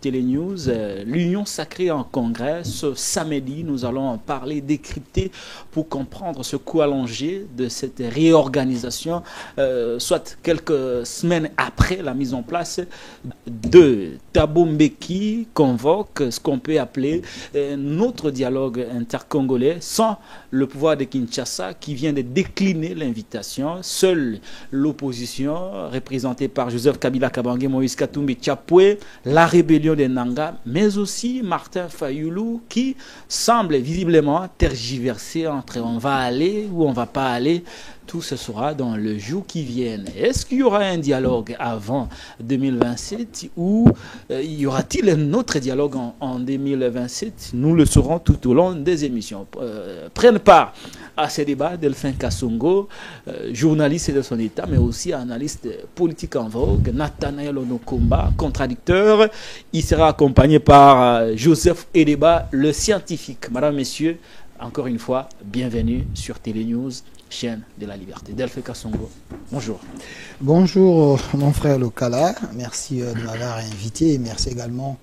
Télénews. L'Union sacrée en congrès. Ce samedi, nous allons en parler, décrypter pour comprendre ce coup allongé de cette réorganisation, soit quelques semaines après la mise en place de Thabo Mbeki convoque ce qu'on peut appeler notre dialogue intercongolais sans le pouvoir de Kinshasa qui vient de décliner l'invitation. Seule l'opposition, représentée par Joseph Kabila Kabange, Moïse Katumbi Tchapoué, la rébellion des Nanga, mais aussi Martin Fayoulou qui semble visiblement tergiverser entre on va aller ou on va pas aller. Tout ce sera dans le jour qui vient. Est-ce qu'il y aura un dialogue avant 2027 ou y aura-t-il un autre dialogue en 2027? Nous le saurons tout au long des émissions. Prennent part à ces débats Delphin Kassongo, journaliste de son état, mais aussi analyste politique en vogue, Nathanaël Onokomba, contradicteur. Il sera accompagné par Joseph Edeba, le scientifique. Madame, messieurs, encore une fois, bienvenue sur Télénews, chaîne de la liberté. Delphin Kassongo, bonjour. Bonjour mon frère Lokala, merci de m'avoir invité et merci également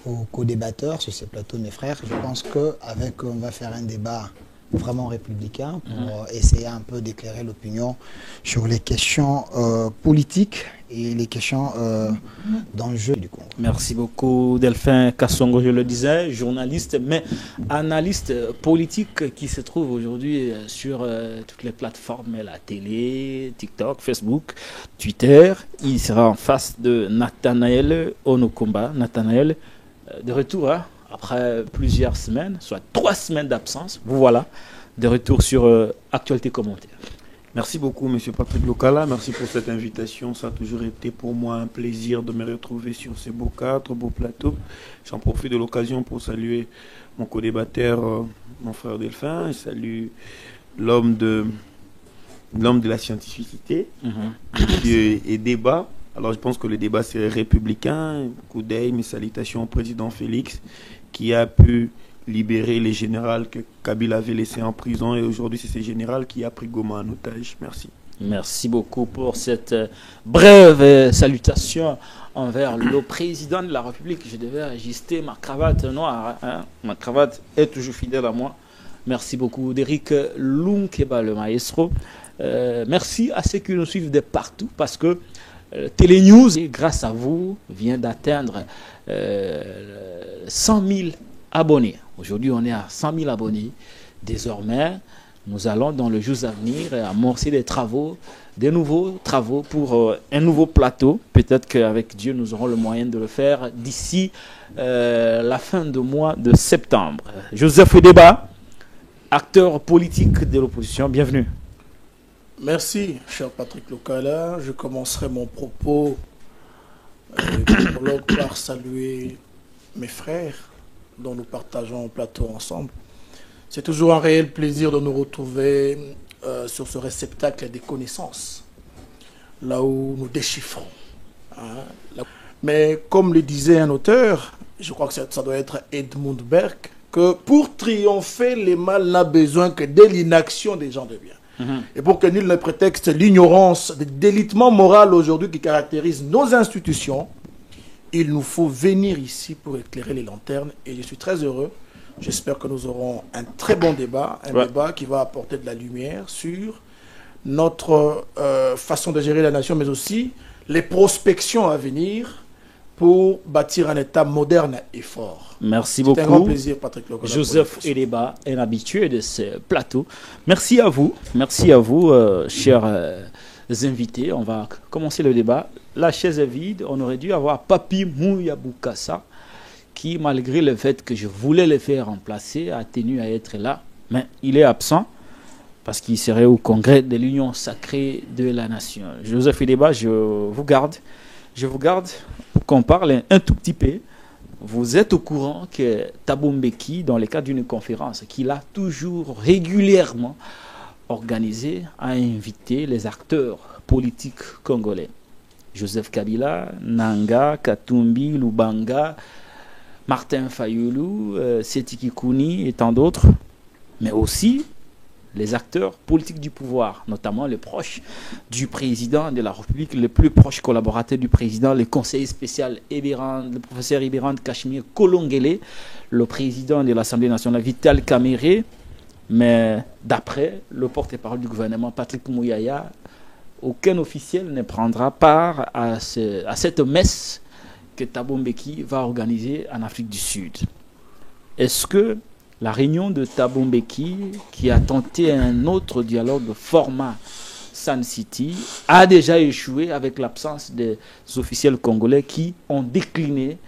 aux co-débatteurs sur ce plateau, mes frères. Je pense qu'avec on va faire un débat vraiment républicain pour essayer un peu d'éclairer l'opinion sur les questions politiques et les questions d'enjeux du Congo. Merci beaucoup Delphin Kassongo, je le disais, journaliste mais analyste politique qui se trouve aujourd'hui sur toutes les plateformes, la télé, TikTok, Facebook, Twitter. Il sera en face de Nathanaël Onokomba. Nathanaël, de retour après plusieurs semaines, soit 3 semaines d'absence, vous voilà, de retour sur Actualité Commentaire. Merci beaucoup, Monsieur Patrick Lokala. Merci pour cette invitation. Ça a toujours été pour moi un plaisir de me retrouver sur ces beaux cadres, beaux plateaux. J'en profite de l'occasion pour saluer mon co-débatteur, mon frère Delphin. Je salue l'homme de la scientificité et débat. Alors je pense que le débat c'est républicain. Coup d'œil, mes salutations au président Félix qui a pu libérer les généraux que Kabila avait laissés en prison et aujourd'hui c'est ces généraux qui a pris Goma en otage. Merci. Merci beaucoup pour cette brève salutation envers le président de la République. Je devais ajuster ma cravate noire. Ma cravate est toujours fidèle à moi. Merci beaucoup d'Eric Lunkeba, le maestro. Merci à ceux qui nous suivent de partout parce que Télénews, grâce à vous, vient d'atteindre 100 000 abonnés. Aujourd'hui, on est à 100 000 abonnés. Désormais, nous allons dans le jour à venir amorcer des nouveaux travaux pour un nouveau plateau. Peut-être qu'avec Dieu, nous aurons le moyen de le faire d'ici la fin du mois de septembre. Joseph Edeba, acteur politique de l'opposition, bienvenue. Merci, cher Patrick Lokala. Je commencerai mon propos par saluer mes frères dont nous partageons un plateau ensemble. C'est toujours un réel plaisir de nous retrouver sur ce réceptacle des connaissances, là où nous déchiffrons. Mais comme le disait un auteur, je crois que ça doit être Edmund Burke, que pour triompher, le mal n'a besoin que de l'inaction des gens de bien. Et pour que nul ne prétexte l'ignorance, le délitement moral aujourd'hui qui caractérise nos institutions, il nous faut venir ici pour éclairer les lanternes. Et je suis très heureux. J'espère que nous aurons un très bon débat, débat qui va apporter de la lumière sur notre façon de gérer la nation, mais aussi les prospections à venir pour bâtir un État moderne et fort. Merci beaucoup. C'est un grand plaisir, Patrick Lokala. Joseph Edeba, un habitué de ce plateau. Merci à vous, chers invités. On va commencer le débat. La chaise est vide. On aurait dû avoir Papi Mouyabukassa, qui, malgré le fait que je voulais le faire remplacer, a tenu à être là. Mais il est absent parce qu'il serait au congrès de l'Union sacrée de la nation. Joseph Edeba, je vous garde pour qu'on parle un tout petit peu. Vous êtes au courant que Thabo Mbeki, dans le cadre d'une conférence qu'il a toujours régulièrement organisée, a invité les acteurs politiques congolais. Joseph Kabila, Nanga, Katumbi, Lubanga, Martin Fayoulou, Seti Kikouni et tant d'autres. Mais aussi les acteurs politiques du pouvoir, notamment les proches du président de la République, les plus proches collaborateurs du président, le conseiller spécial le professeur Ibérand Cachemire Kolongele, le président de l'Assemblée nationale Vital Kamerhe, mais d'après le porte-parole du gouvernement Patrick Mouyaya, aucun officiel ne prendra part à cette messe que Thabo Mbeki va organiser en Afrique du Sud. Est-ce que la réunion de Thabo Mbeki, qui a tenté un autre dialogue format Sun City, a déjà échoué avec l'absence des officiels congolais qui ont décliné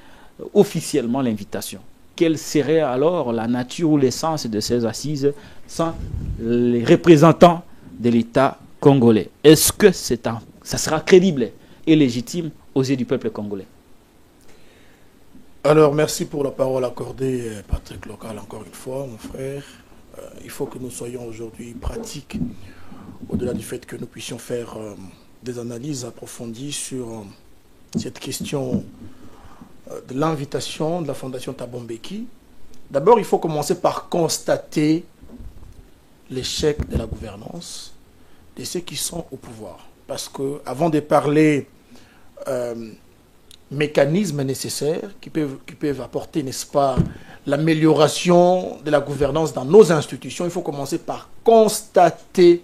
officiellement l'invitation? Quelle serait alors la nature ou l'essence de ces assises sans les représentants de l'État congolais? Est-ce que ça sera crédible et légitime aux yeux du peuple congolais? Alors, merci pour la parole accordée, Patrick Local, encore une fois, mon frère. Il faut que nous soyons aujourd'hui pratiques, au-delà du fait que nous puissions faire des analyses approfondies sur cette question de l'invitation de la Fondation Thabo Mbeki. D'abord, il faut commencer par constater l'échec de la gouvernance de ceux qui sont au pouvoir. Parce que, avant de parler mécanismes nécessaires qui peuvent apporter, n'est-ce pas, l'amélioration de la gouvernance dans nos institutions, il faut commencer par constater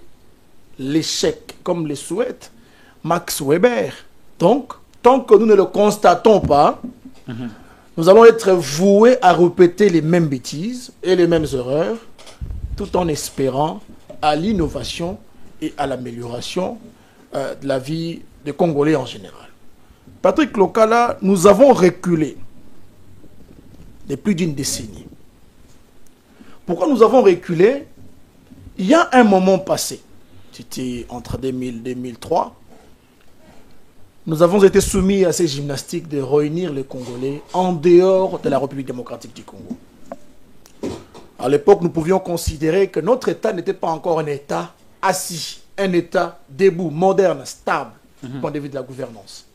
l'échec, comme le souhaite Max Weber. Donc, tant que nous ne le constatons pas, nous allons être voués à répéter les mêmes bêtises et les mêmes erreurs, tout en espérant à l'innovation et à l'amélioration de la vie des Congolais en général. Patrick Lokala, nous avons reculé de plus d'une décennie. Pourquoi nous avons reculé? Il y a un moment passé, c'était entre 2000 et 2003, nous avons été soumis à ces gymnastiques de réunir les Congolais en dehors de la République démocratique du Congo. À l'époque, nous pouvions considérer que notre État n'était pas encore un État assis, un État debout, moderne, stable, du point de vue de la gouvernance.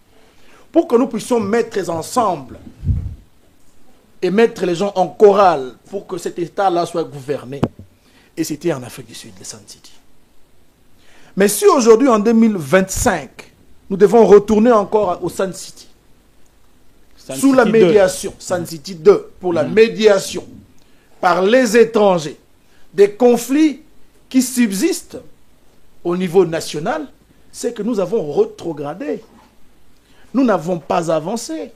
Pour que nous puissions mettre ensemble et mettre les gens en chorale pour que cet État-là soit gouverné. Et c'était en Afrique du Sud, le Sun City. Mais si aujourd'hui, en 2025, nous devons retourner encore au Sun City, sous la médiation, Sun City 2, pour la médiation par les étrangers, des conflits qui subsistent au niveau national, c'est que nous avons rétrogradé. Nous n'avons pas avancé.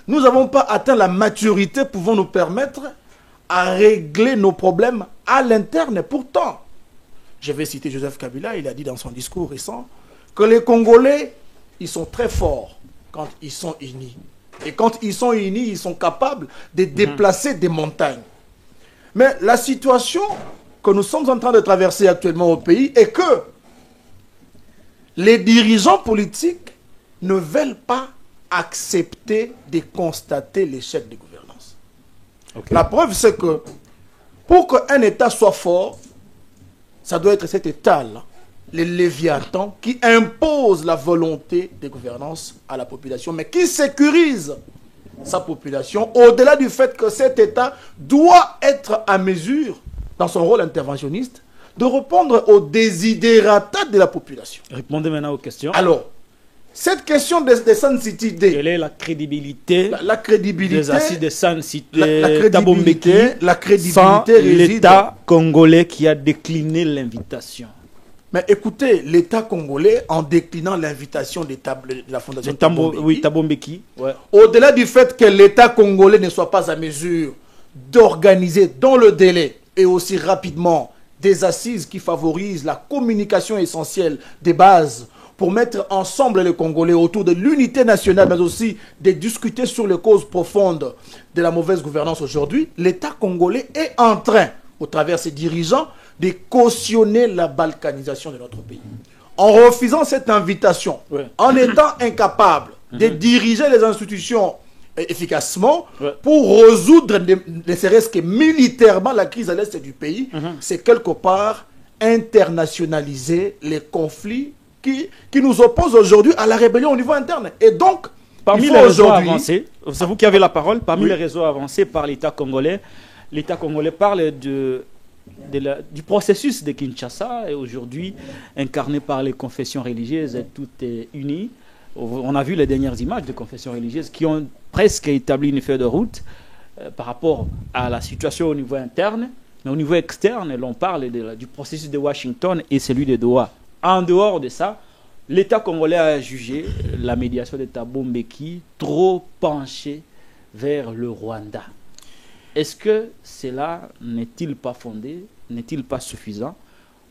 Nous n'avons pas atteint la maturité pouvant nous permettre à régler nos problèmes à l'interne. Pourtant, je vais citer Joseph Kabila, il a dit dans son discours récent que les Congolais, ils sont très forts quand ils sont unis. Et quand ils sont unis, ils sont capables de déplacer des montagnes. Mais la situation que nous sommes en train de traverser actuellement au pays est que les dirigeants politiques ne veulent pas accepter de constater l'échec des gouvernances. Okay. La preuve, c'est que pour qu'un État soit fort, ça doit être cet État-là, les Léviathans, qui impose la volonté de gouvernance à la population, mais qui sécurise sa population, au-delà du fait que cet État doit être à mesure, dans son rôle interventionniste, de répondre aux désidératas de la population. Répondez maintenant aux questions. Alors, cette question de Sun City D. Quelle est la crédibilité, la crédibilité des assises de Sun City, la crédibilité sans l'État congolais qui a décliné l'invitation? Mais écoutez, l'État congolais, en déclinant l'invitation de la Fondation Thabo Mbeki, ouais. Au-delà du fait que l'État congolais ne soit pas à mesure d'organiser dans le délai et aussi rapidement des assises qui favorisent la communication essentielle des bases pour mettre ensemble les Congolais autour de l'unité nationale, mais aussi de discuter sur les causes profondes de la mauvaise gouvernance aujourd'hui, l'État congolais est en train, au travers de ses dirigeants, de cautionner la balkanisation de notre pays. En refusant cette invitation, en étant incapable de diriger les institutions efficacement pour résoudre, ne serait-ce que militairement, la crise à l'est du pays, c'est quelque part internationaliser les conflits qui nous opposent aujourd'hui à la rébellion au niveau interne. Et donc, parmi les réseaux avancés, c'est vous qui avez la parole, parmi les réseaux avancés par l'État congolais parle de du processus de Kinshasa est aujourd'hui incarné par les confessions religieuses toutes unies. On a vu les dernières images de confessions religieuses qui ont presque établi une feuille de route par rapport à la situation au niveau interne, mais au niveau externe, l'on parle du processus de Washington et celui de Doha. En dehors de ça, l'État congolais a jugé la médiation de Thabo Mbeki trop penchée vers le Rwanda. Est-ce que cela n'est-il pas fondé, n'est-il pas suffisant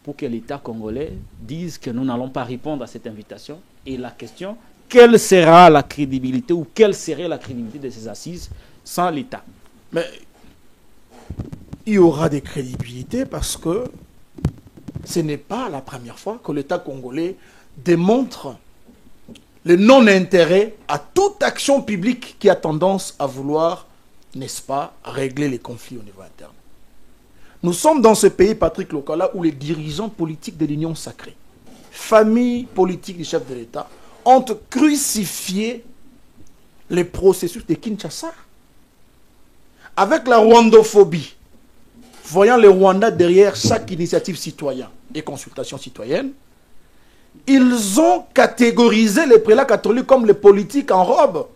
pour que l'État congolais dise que nous n'allons pas répondre à cette invitation? Et la question, quelle sera la crédibilité ou quelle serait la crédibilité de ces assises sans l'État? Mais il y aura des crédibilités parce que ce n'est pas la première fois que l'État congolais démontre le non-intérêt à toute action publique qui a tendance à vouloir, n'est-ce pas, régler les conflits au niveau interne. Nous sommes dans ce pays, Patrick Lokala, où les dirigeants politiques de l'Union sacrée, famille politique du chef de l'État, ont crucifié les processus de Kinshasa. Avec la rwandophobie, voyant les Rwandais derrière chaque initiative citoyenne et consultation citoyenne, ils ont catégorisé les prélats catholiques comme les politiques en robe.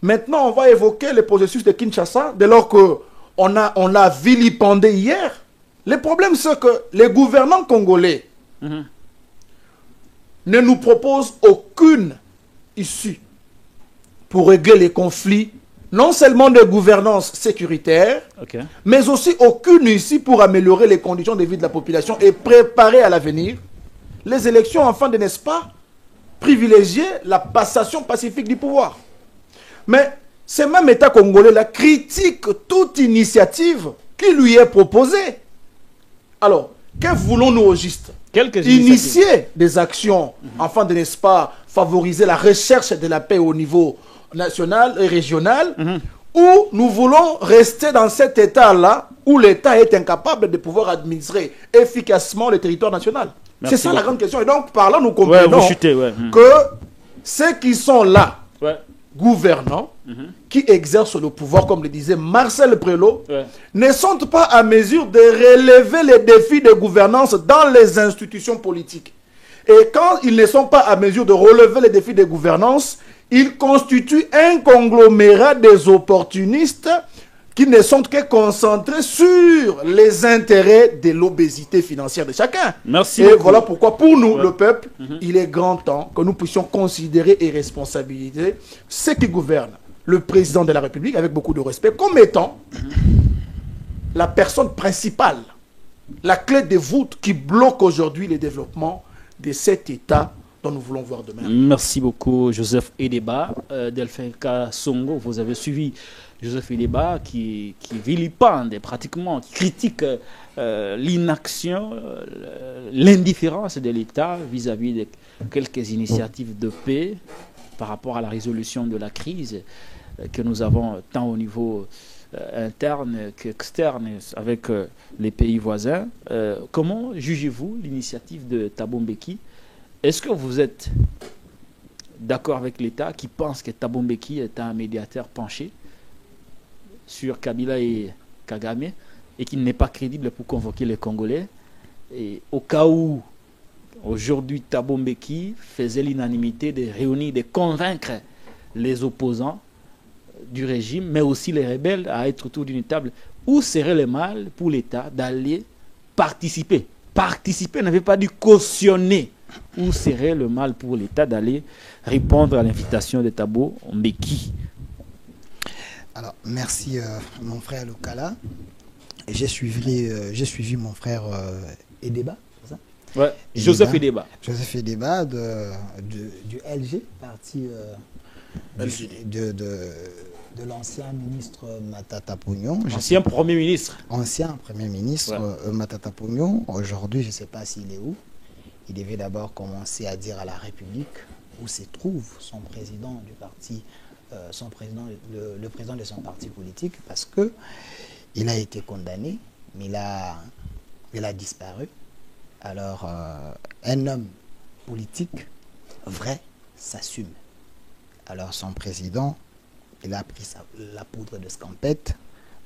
Maintenant, on va évoquer le processus de Kinshasa, dès lors qu'on l'a vilipendé hier. Le problème, c'est que les gouvernants congolais ne nous proposent aucune issue pour régler les conflits, non seulement de gouvernance sécuritaire, mais aussi aucune issue pour améliorer les conditions de vie de la population et préparer à l'avenir les élections afin de, n'est-ce pas, privilégier la passation pacifique du pouvoir. Mais ce même État congolais-là critique toute initiative qui lui est proposée. Alors, que voulons-nous au juste? Initier des actions afin de, n'est-ce pas, favoriser la recherche de la paix au niveau national et régional, ou nous voulons rester dans cet état-là où l'État est incapable de pouvoir administrer efficacement le territoire national. C'est ça la grande question. Et donc, par là, nous comprenons que ceux qui sont là, gouvernants, qui exercent le pouvoir, comme le disait Marcel Prelot, ne sont pas à mesure de relever les défis de gouvernance dans les institutions politiques. Et quand ils ne sont pas à mesure de relever les défis de gouvernance, ils constituent un conglomérat des opportunistes qui ne sont que concentrés sur les intérêts de l'obésité financière de chacun. Merci et beaucoup. Voilà pourquoi, pour nous, le peuple, il est grand temps que nous puissions considérer et responsabiliser ceux qui gouvernent, le président de la République, avec beaucoup de respect, comme étant la personne principale, la clé de voûte qui bloque aujourd'hui le développement de cet État dont nous voulons voir demain. Merci beaucoup, Joseph Edeba. Delphin Kasongo, vous avez suivi Joseph Edeba qui vilipende pratiquement, qui critique l'inaction, l'indifférence de l'État vis-à-vis de quelques initiatives de paix par rapport à la résolution de la crise que nous avons tant au niveau interne qu'externe avec les pays voisins. Comment jugez-vous l'initiative de Thabo Mbeki? Est-ce que vous êtes d'accord avec l'État qui pense que Thabo Mbeki est un médiateur penché sur Kabila et Kagame et qu'il n'est pas crédible pour convoquer les Congolais? Et au cas où aujourd'hui Thabo Mbeki faisait l'unanimité de réunir, de convaincre les opposants du régime, mais aussi les rebelles à être autour d'une table, où serait le mal pour l'État d'aller participer? Participer ne veut pas dire cautionner. Où serait le mal pour l'État d'aller répondre à l'invitation de Thabo Mbeki? Alors, merci mon frère Lokala. J'ai suivi mon frère Edeba, c'est ça? Ouais, Joseph Edeba. Joseph Edeba du LG, parti de l'ancien ministre Matata Pognon. Ancien Premier ministre. Ancien Premier ministre Matata Pognon. Aujourd'hui, je ne sais pas s'il est où. Il devait d'abord commencer à dire à la République où se trouve son président du parti, le président de son parti politique, parce que il a été condamné, mais il a disparu. Alors, un homme politique vrai s'assume. Alors, son président, il a pris la poudre de scampette.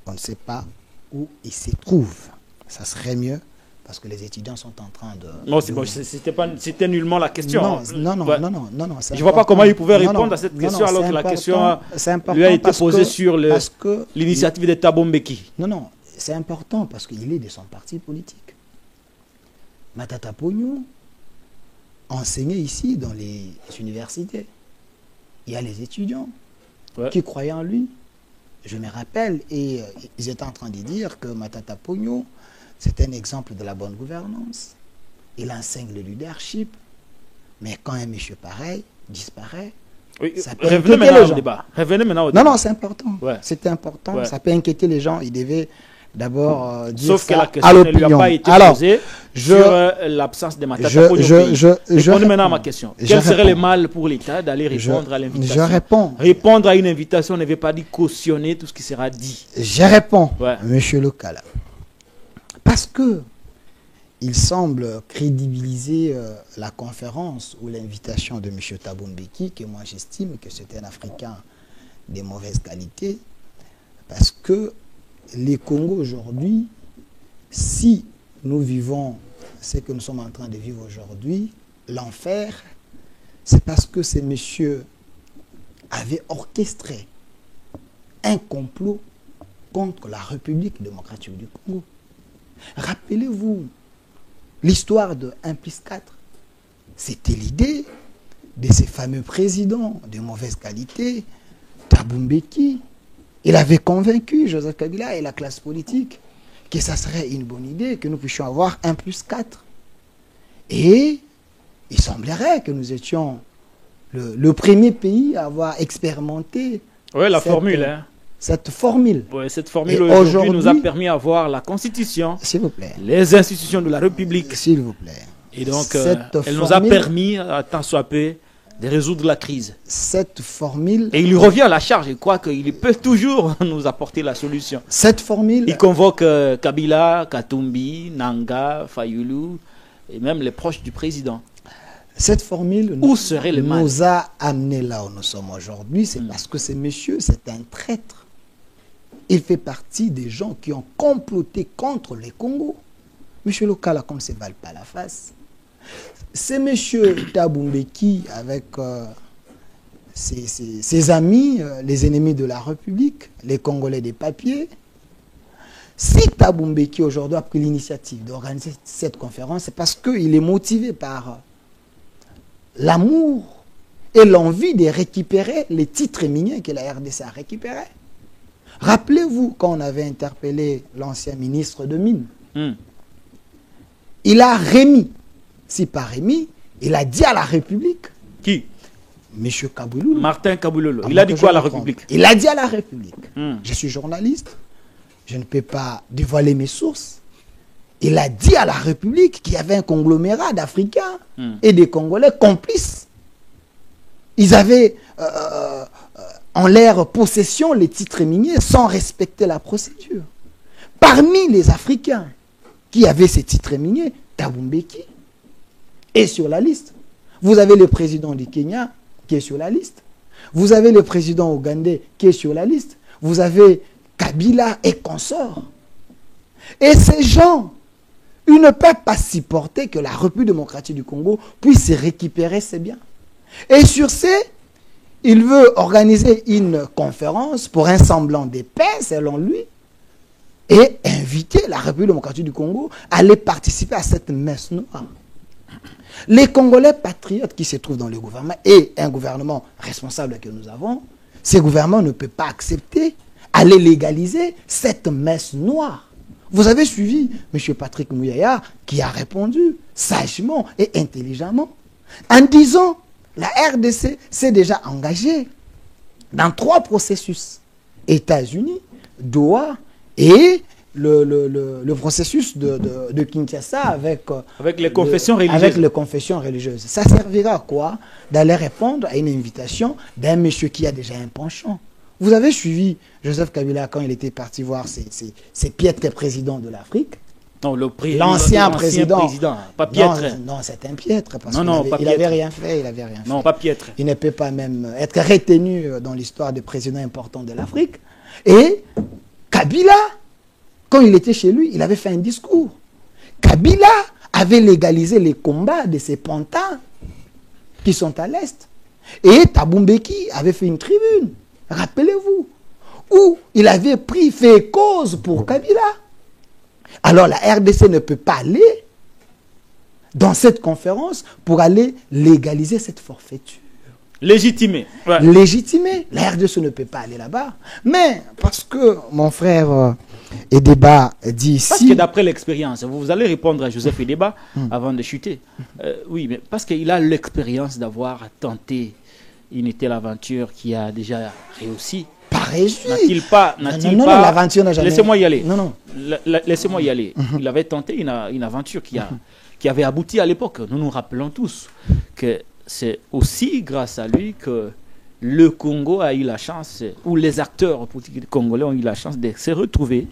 On ne sait pas où il se trouve. Ça serait mieux parce que les étudiants sont en train de... Non, c'était nullement la question. Non. Je ne vois pas comment il pouvait répondre à cette question alors que la question lui a été posée sur l'initiative de Thabo Mbeki. Non, c'est important parce qu'il est de son parti politique. Matata Ponyo enseignait ici dans les universités. Il y a les étudiants qui croyaient en lui. Je me rappelle, et ils étaient en train de dire que Matata Ponyo, c'est un exemple de la bonne gouvernance. Il enseigne le leadership. Mais quand un monsieur pareil disparaît, ça peut revenez inquiéter les gens. Revenez maintenant au débat. Non, c'est important. C'est important. Ça peut inquiéter les gens. Il devait d'abord dire sauf ça que la à question ne lui a l'opinion. pas été posée sur l'absence de Matata Ponyo. Répondez maintenant à ma question. Quel serait le mal pour l'État d'aller répondre à l'invitation? Je réponds. Répondre à une invitation ne veut pas dire cautionner tout ce qui sera dit. Je réponds, monsieur Lokala. Parce que il semble crédibiliser la conférence ou l'invitation de M. Thabo Mbeki, que moi j'estime que c'est un Africain de mauvaise qualité, parce que les Congos aujourd'hui, si nous vivons ce que nous sommes en train de vivre aujourd'hui, l'enfer, c'est parce que ces messieurs avaient orchestré un complot contre la République démocratique du Congo. Rappelez-vous l'histoire de 1+4. C'était l'idée de ces fameux présidents de mauvaise qualité, Thabo Mbeki. Il avait convaincu Joseph Kabila et la classe politique que ça serait une bonne idée, que nous puissions avoir 1+4. Et il semblerait que nous étions le premier pays à avoir expérimenté la formule. Cette formule. Cette formule aujourd'hui nous a permis d'avoir la Constitution, s'il vous plaît, les institutions de la République. S'il vous plaît. Et donc, elle nous a permis, tant soit peu, de résoudre la crise. Cette formule... Et il lui revient à la charge. Je crois qu'il peut toujours nous apporter la solution. Cette formule... Il convoque Kabila, Katumbi, Nanga, Fayulu, et même les proches du président. Cette formule nous a amené là où nous sommes aujourd'hui. C'est parce que ce monsieur, c'est un traître. Il fait partie des gens qui ont comploté contre les Congos. Monsieur Lokala, comme c'est valent pas la face. C'est monsieur Thabo Mbeki avec ses amis, les ennemis de la République, les Congolais des papiers. Si Thabo Mbeki aujourd'hui a pris l'initiative d'organiser cette conférence, c'est parce qu'il est motivé par l'amour et l'envie de récupérer les titres miniers que la RDC a récupérés. Rappelez-vous quand on avait interpellé l'ancien ministre de Mines. Il a remis, si pas remis, il a dit à la République. Qui? Monsieur Kaboulou. Martin Kaboulou. Il a dit quoi à la République? Il a dit à la République. Je suis journaliste, je ne peux pas dévoiler mes sources. Il a dit à la République qu'il y avait un conglomérat d'Africains et des Congolais complices. Ils avaient en leur possession les titres miniers sans respecter la procédure. Parmi les Africains qui avaient ces titres miniers, Thabo Mbeki est sur la liste. Vous avez le président du Kenya qui est sur la liste. Vous avez le président ougandais qui est sur la liste. Vous avez Kabila et consorts. Et ces gens, ils ne peuvent pas supporter que la République démocratique du Congo puisse récupérer ses biens. Et sur ce, il veut organiser une conférence pour un semblant de paix, selon lui, et inviter la République démocratique du Congo à aller participer à cette messe noire. Les Congolais patriotes qui se trouvent dans le gouvernement et un gouvernement responsable que nous avons, ces gouvernements ne peuvent pas accepter aller légaliser cette messe noire. Vous avez suivi M. Patrick Mouyaya qui a répondu sagement et intelligemment en disant la RDC s'est déjà engagée dans 3 processus. États-Unis, Doha et le processus de Kinshasa avec les confessions religieuses. Avec les confessions religieuses. Ça servira à quoi? D'aller répondre à une invitation d'un monsieur qui a déjà un penchant. Vous avez suivi Joseph Kabila quand il était parti voir ces piètres présidents de l'Afrique? Non, l'ancien président. Pas piètre. Non, c'est un piètre. Parce qu'il n'avait rien fait. Non, pas piètre. Il ne peut pas même être retenu dans l'histoire des présidents importants de l'Afrique. Et Kabila quand il était chez lui, il avait fait un discours. Kabila avait légalisé les combats de ces pantins qui sont à l'Est. Et Thabo Mbeki avait fait une tribune, rappelez-vous, où il avait fait cause pour Kabila. Alors la RDC ne peut pas aller dans cette conférence pour aller légaliser cette forfaiture. Légitimer. Ouais. Légitimer. La RDC ne peut pas aller là-bas. Mais parce que mon frère Edeba dit ici... Parce que d'après l'expérience, vous allez répondre à Joseph Edeba avant de chuter. Oui, mais parce qu'il a l'expérience d'avoir tenté une telle aventure qui a déjà réussi. Pas réussi. N'a-t-il pas... Non, l'aventure n'a jamais... Laissez-moi y aller. Non. Laissez-moi y aller. Il avait tenté une aventure qui avait abouti à l'époque. Nous nous rappelons tous que c'est aussi grâce à lui que le Congo a eu la chance, ou les acteurs politiques congolais ont eu la chance de se retrouver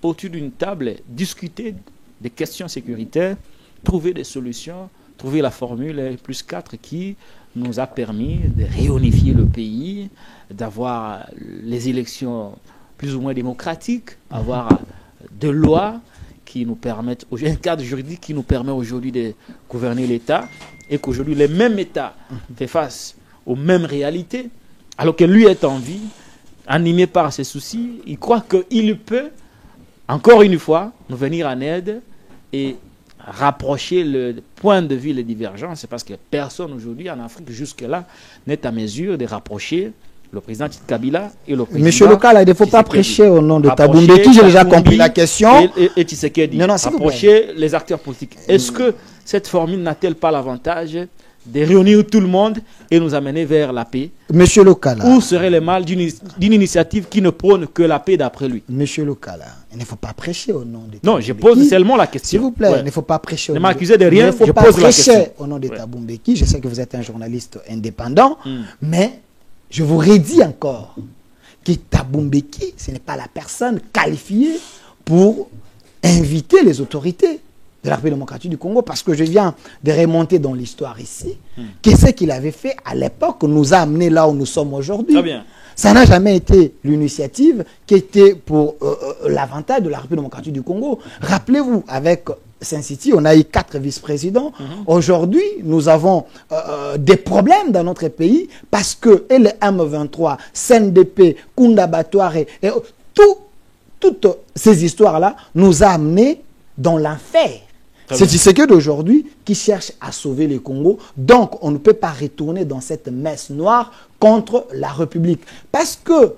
autour d'une table, discuter des questions sécuritaires, trouver des solutions, trouver la formule plus 4 qui nous a permis de réunifier le pays, d'avoir les élections plus ou moins démocratiques, avoir des lois qui nous permettent, un cadre juridique qui nous permet aujourd'hui de gouverner l'État, et qu'aujourd'hui le même État fait face aux mêmes réalités, alors que lui est en vie, animé par ses soucis, il croit qu'il peut, encore une fois, nous venir en aide et rapprocher le point de vue, les divergences, parce que personne aujourd'hui en Afrique jusque-là n'est à mesure de rapprocher le président Kabila et le président... Monsieur Lokala, il ne faut pas prêcher au nom de Thabo Mbeki, j'ai déjà compris la question. Et Tshisekedi, rapprocher les acteurs politiques. Est-ce que cette formule n'a-t-elle pas l'avantage de réunir tout le monde et nous amener vers la paix? Monsieur Lokala. Où serait le mal d'une initiative qui ne prône que la paix d'après lui? Monsieur Lokala, il ne faut pas prêcher au nom de Thabo Non, je pose seulement la question. S'il vous plaît, il ne faut pas prêcher au nom de... Ne m'accusez de rien, je pose la question. Au nom de Thabo Mbeki, je sais que vous êtes un journaliste indépendant, mais je vous redis encore que Thabo Mbeki, ce n'est pas la personne qualifiée pour inviter les autorités de la République démocratique du Congo, parce que je viens de remonter dans l'histoire ici, qu'est-ce qu'il avait fait à l'époque nous a amené là où nous sommes aujourd'hui. Très bien. Ça n'a jamais été l'initiative qui était pour l'avantage de la République démocratique du Congo. Rappelez-vous, avec Saint-City, on a eu 4 vice-présidents. Aujourd'hui, nous avons des problèmes dans notre pays parce que le M23, CNDP, Kunda Batouare et toutes ces histoires-là nous a amenés dans l'enfer. C'est Tshisekedi d'aujourd'hui qui cherche à sauver le Congo. Donc, on ne peut pas retourner dans cette messe noire contre la République. Parce que,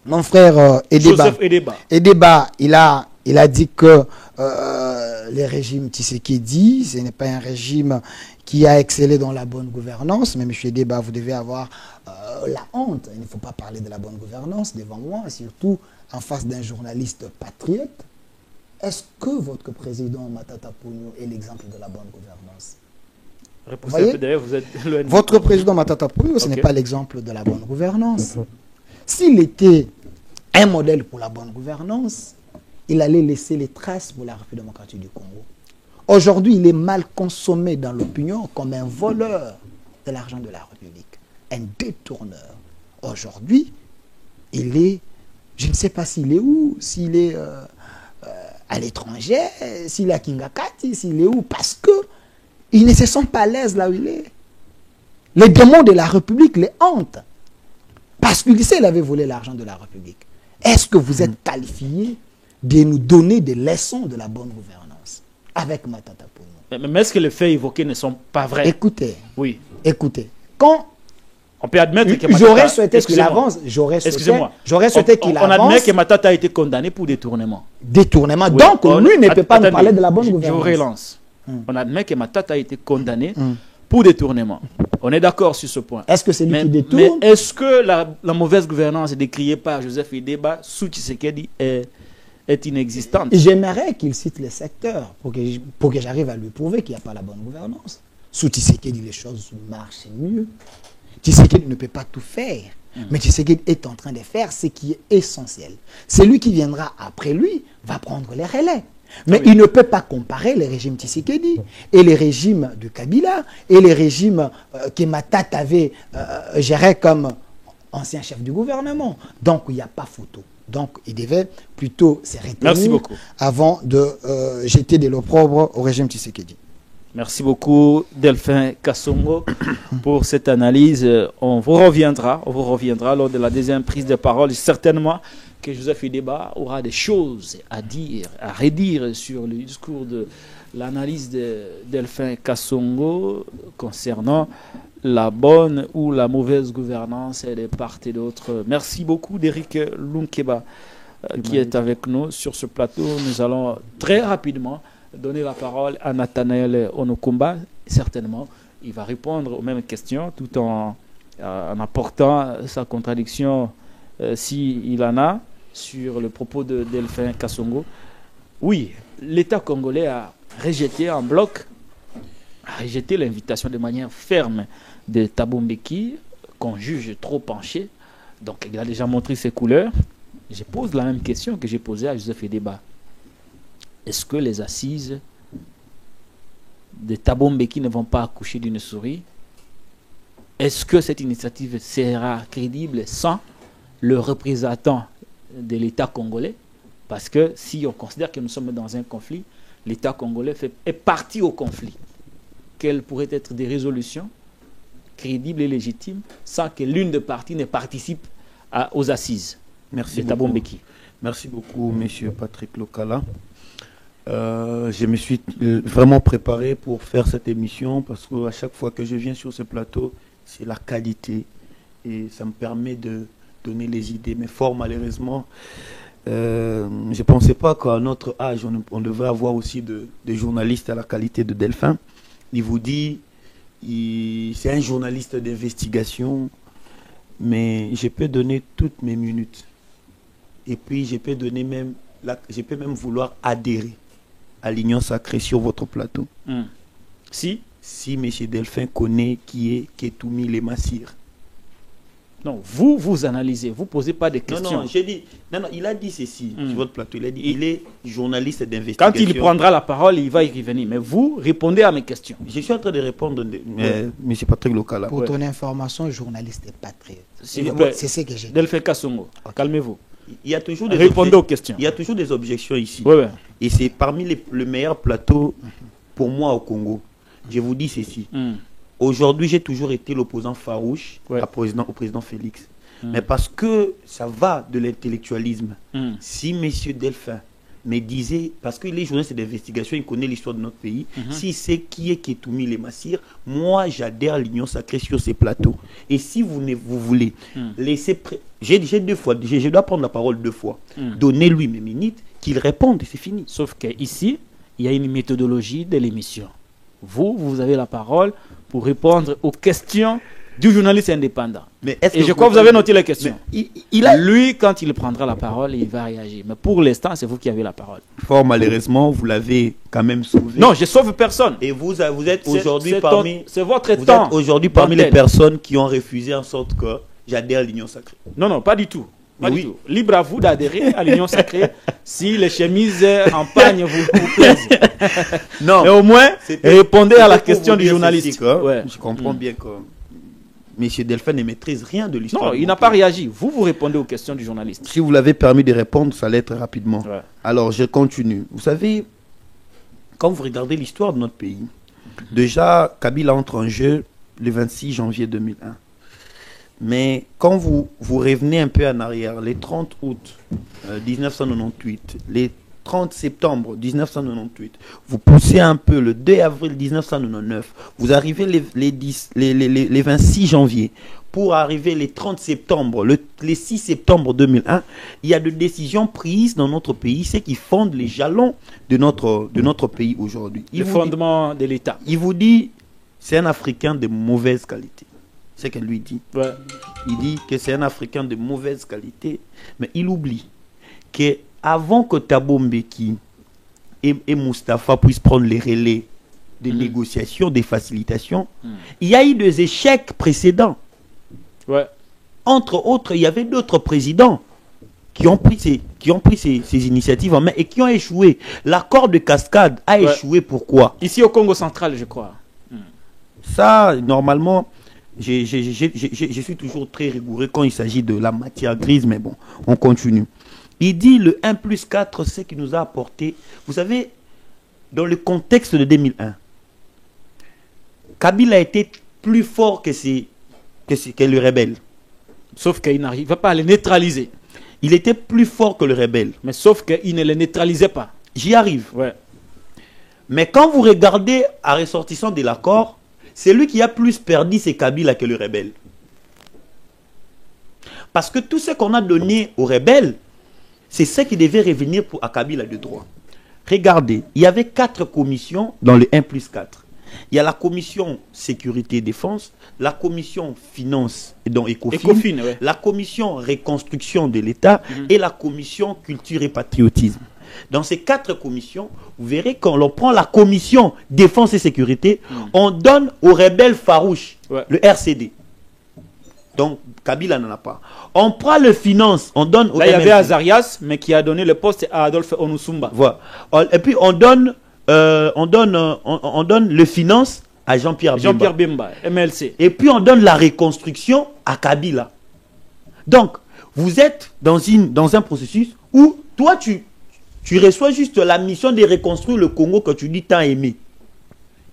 mon frère Edeba, il a dit que le régime Tshisekedi, ce n'est pas un régime qui a excellé dans la bonne gouvernance. Mais M. Edeba, vous devez avoir la honte. Il ne faut pas parler de la bonne gouvernance devant moi, surtout en face d'un journaliste patriote. Est-ce que votre président Matata Ponyo est l'exemple de la bonne gouvernance? Votre président Matata Ponyo, ce n'est pas l'exemple de la bonne gouvernance. S'il était un modèle pour la bonne gouvernance, il allait laisser les traces pour la République démocratique du Congo. Aujourd'hui, il est mal consommé dans l'opinion comme un voleur de l'argent de la République, un détourneur. Aujourd'hui, il est, je ne sais pas s'il est où, s'il est... à l'étranger, s'il est à Kingakati, s'il est où, parce que il ne se sent pas à l'aise là où il est. Les démons de la République les hantent. Parce qu'il sait qu'il avait volé l'argent de la République. Est-ce que vous êtes qualifié de nous donner des leçons de la bonne gouvernance avec Matata Ponyo? Mais est-ce que les faits évoqués ne sont pas vrais? Écoutez. Oui. Écoutez. Quand on peut admettre que Matata... J'aurais souhaité qu'il avance. Excusez-moi. J'aurais souhaité qu'il avance. On admet que Matata a été condamné pour détournement. Détournement. Oui. Donc, lui ne peut pas nous parler de la bonne gouvernance. Je relance. On admet que Matata a été condamné pour détournement. On est d'accord sur ce point. Est-ce que c'est lui qui détourne? Mais est-ce que la mauvaise gouvernance décriée par Joseph Edeba sous Tshisekedi est inexistante? J'aimerais qu'il cite les secteurs pour que j'arrive à lui prouver qu'il n'y a pas la bonne gouvernance. Sous Tshisekedi, les choses marchent mieux. Tshisekedi ne peut pas tout faire, mais Tshisekedi est en train de faire ce qui est essentiel. Celui qui viendra après lui va prendre les relais. Mais il ne peut pas comparer les régimes Tshisekedi et les régimes de Kabila et les régimes que Matata avait gérés comme ancien chef du gouvernement. Donc il n'y a pas photo. Donc, il devait plutôt se Merci retenir beaucoup. avant de jeter de l'opprobre au régime Tshisekedi. Merci beaucoup, Delphin Kassongo, pour cette analyse. On vous reviendra lors de la deuxième prise de parole. Certainement que Joseph Idéba aura des choses à dire, à redire sur le discours de l'analyse de Delphin Kassongo concernant la bonne ou la mauvaise gouvernance de part et d'autre. Merci beaucoup d'Éric Lunkeba qui est avec nous sur ce plateau. Nous allons très rapidement donner la parole à Nathanaël Onokumba. Certainement, il va répondre aux mêmes questions tout en apportant sa contradiction s'il en a sur le propos de Delphin Kassongo. Oui, l'État congolais a rejeté en bloc, a rejeté l'invitation de manière ferme de Thabo Mbeki, qu'on juge trop penché. Donc il a déjà montré ses couleurs. Je pose la même question que j'ai posée à Joseph Idéba. Est-ce que les assises de Thabo Mbeki ne vont pas accoucher d'une souris? Est-ce que cette initiative sera crédible sans le représentant de l'État congolais? Parce que si on considère que nous sommes dans un conflit, l'État congolais est parti au conflit. Quelles pourraient être des résolutions crédibles et légitimes sans que l'une des parties ne participe aux assises de Thabo Mbeki? Merci beaucoup, monsieur Patrick Lokala. Je me suis vraiment préparé pour faire cette émission parce qu'à chaque fois que je viens sur ce plateau, c'est la qualité et ça me permet de donner les idées. Mais fort malheureusement, je ne pensais pas qu'à notre âge, on devrait avoir aussi des journalistes à la qualité de Delphin. Il vous dit, c'est un journaliste d'investigation, mais je peux donner toutes mes minutes. Et puis, je peux même vouloir adhérer à l'Union Sacrée sur votre plateau. Si M. Delphin connaît qui est Ketoumi Les Massir. Non, vous analysez, vous ne posez pas de questions. Non, il a dit ceci sur votre plateau. Il a dit il est journaliste d'investigation. Quand il prendra la parole, il va y revenir. Mais vous, répondez à mes questions. Je suis en train de répondre, M. Patrick Lokala. Pour ton information, journaliste et patriote. C'est ce que j'ai dit. Delphin Kassongo, calmez-vous. Il y a toujours répondez aux questions. Il y a toujours des objections ici. Ouais. Et c'est parmi le meilleur plateau pour moi au Congo. Je vous dis ceci. Aujourd'hui, j'ai toujours été l'opposant farouche au président Félix. Mais parce que ça va de l'intellectualisme. Si M. Delphin me disait, parce qu'il est journaliste d'investigation, il connaît l'histoire de notre pays, s'il sait qui est Ketoumi Les Massir, moi j'adhère à l'Union Sacrée sur ces plateaux. Et si vous voulez laisser... J'ai 2 fois, je dois prendre la parole 2 fois. Donnez-lui mes minutes, qu'il réponde et c'est fini. Sauf qu'ici, il y a une méthodologie de l'émission. Vous avez la parole pour répondre aux questions du journaliste indépendant. Et je crois que vous avez noté les questions. Lui, quand il prendra la parole, il va réagir. Mais pour l'instant, c'est vous qui avez la parole. Fort malheureusement, vous l'avez quand même sauvé. Non, je sauve personne. Et vous êtes aujourd'hui parmi... C'est votre temps. Vous êtes aujourd'hui parmi les personnes qui ont refusé en sorte que j'adhère à l'Union Sacrée. Non, pas du tout. Pas du tout. Libre à vous d'adhérer à l'Union Sacrée si les chemises en pagne vous plaisent. Non. Mais au moins, répondez à la question du journaliste. Je comprends bien que M. Delphin ne maîtrise rien de l'histoire. Non, il n'a pas réagi. Vous répondez aux questions du journaliste. Si vous l'avez permis de répondre, ça allait être rapidement. Alors, je continue. Vous savez, quand vous regardez l'histoire de notre pays, déjà, Kabila entre en jeu le 26 janvier 2001. Mais quand vous revenez un peu en arrière, les 30 août 1998, les 30 septembre 1998, vous poussez un peu le 2 avril 1999, vous arrivez les 26 janvier, pour arriver les 30 septembre, les 6 septembre 2001, il y a des décisions prises dans notre pays, c'est qui fondent les jalons de notre pays aujourd'hui. Le fondement de l'État. Il vous dit, c'est un Africain de mauvaise qualité. C'est qu'elle lui dit. Il dit que c'est un Africain de mauvaise qualité, mais il oublie qu'avant que Thabo Mbeki et Moustapha puissent prendre les relais des négociations, des facilitations, il y a eu des échecs précédents. Entre autres, il y avait d'autres présidents qui ont pris ces initiatives en main et qui ont échoué. L'accord de cascade a échoué. Pourquoi? Ici au Congo central, je crois. Ça, normalement... Je suis toujours très rigoureux quand il s'agit de la matière grise, mais bon, on continue. Il dit le 1+4, c'est ce qui nous a apporté. Vous savez, dans le contexte de 2001, Kabila a été plus fort que le rebelle. Sauf qu'il n'arrivait pas à les neutraliser. Il était plus fort que le rebelle. Mais sauf qu'il ne les neutralisait pas. J'y arrive. Ouais. Mais quand vous regardez à ressortissant de l'accord, c'est lui qui a plus perdu c'est Kabila que le rebelle. Parce que tout ce qu'on a donné aux rebelles, c'est ce qui devait revenir à Kabila de droit. Regardez, il y avait 4 commissions dans le 1+4. Il y a la commission sécurité et défense, la commission finance et donc Ecofin, ouais. la commission reconstruction de l'État et la commission culture et patriotisme. Dans ces 4 commissions, vous verrez quand l'on prend la commission défense et sécurité, on donne aux rebelles farouches, ouais. le RCD. Donc Kabila n'en a pas. On prend le finance, on donne au Là, il y avait Azarias, mais qui a donné le poste à Adolphe Onusumba. Voilà. Et puis on donne le finance à Jean-Pierre Bemba, MLC. Et puis on donne la reconstruction à Kabila. Donc, vous êtes dans un processus où toi, tu reçois juste la mission de reconstruire le Congo que tu dis tant aimé.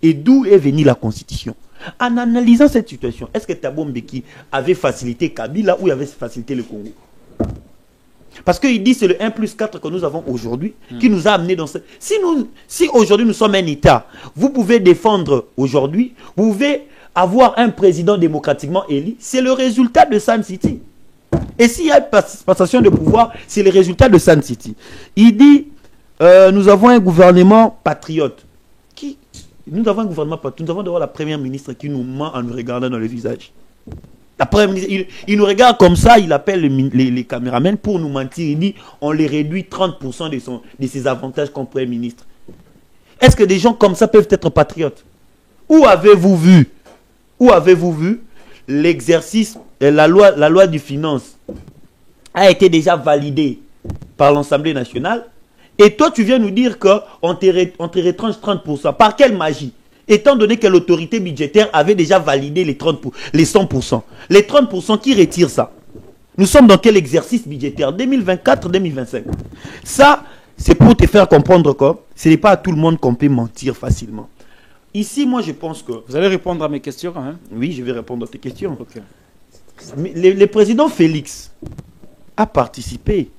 Et d'où est venue la constitution? En analysant cette situation, est-ce que Thabo Mbeki avait facilité Kabila ou il avait facilité le Congo? Parce qu'il dit que c'est le 1+4 que nous avons aujourd'hui qui nous a amené dans ce... Si aujourd'hui nous sommes un État, vous pouvez défendre aujourd'hui, vous pouvez avoir un président démocratiquement élu, c'est le résultat de Sun City. Et s'il y a une passation de pouvoir, c'est le résultat de Sun City. Il dit, nous avons un gouvernement patriote. Nous avons un gouvernement patriote. Nous avons d'abord la première ministre qui nous ment en nous regardant dans le visage. La première ministre, il nous regarde comme ça, il appelle les caméramans pour nous mentir. Il dit, on les réduit 30% de ses avantages comme premier ministre. Est-ce que des gens comme ça peuvent être patriotes? Où avez-vous vu l'exercice, la loi du finance a été déjà validée par l'Assemblée nationale, et toi tu viens nous dire qu'on te retranche 30%. Par quelle magie? Étant donné que l'autorité budgétaire avait déjà validé les 100%. Les 30% qui retirent ça? Nous sommes dans quel exercice budgétaire? 2024-2025. Ça, c'est pour te faire comprendre que ce n'est pas à tout le monde qu'on peut mentir facilement. Ici, moi, je pense que... Vous allez répondre à mes questions quand même? Oui, je vais répondre à tes questions. Okay. Mais le président Félix a participé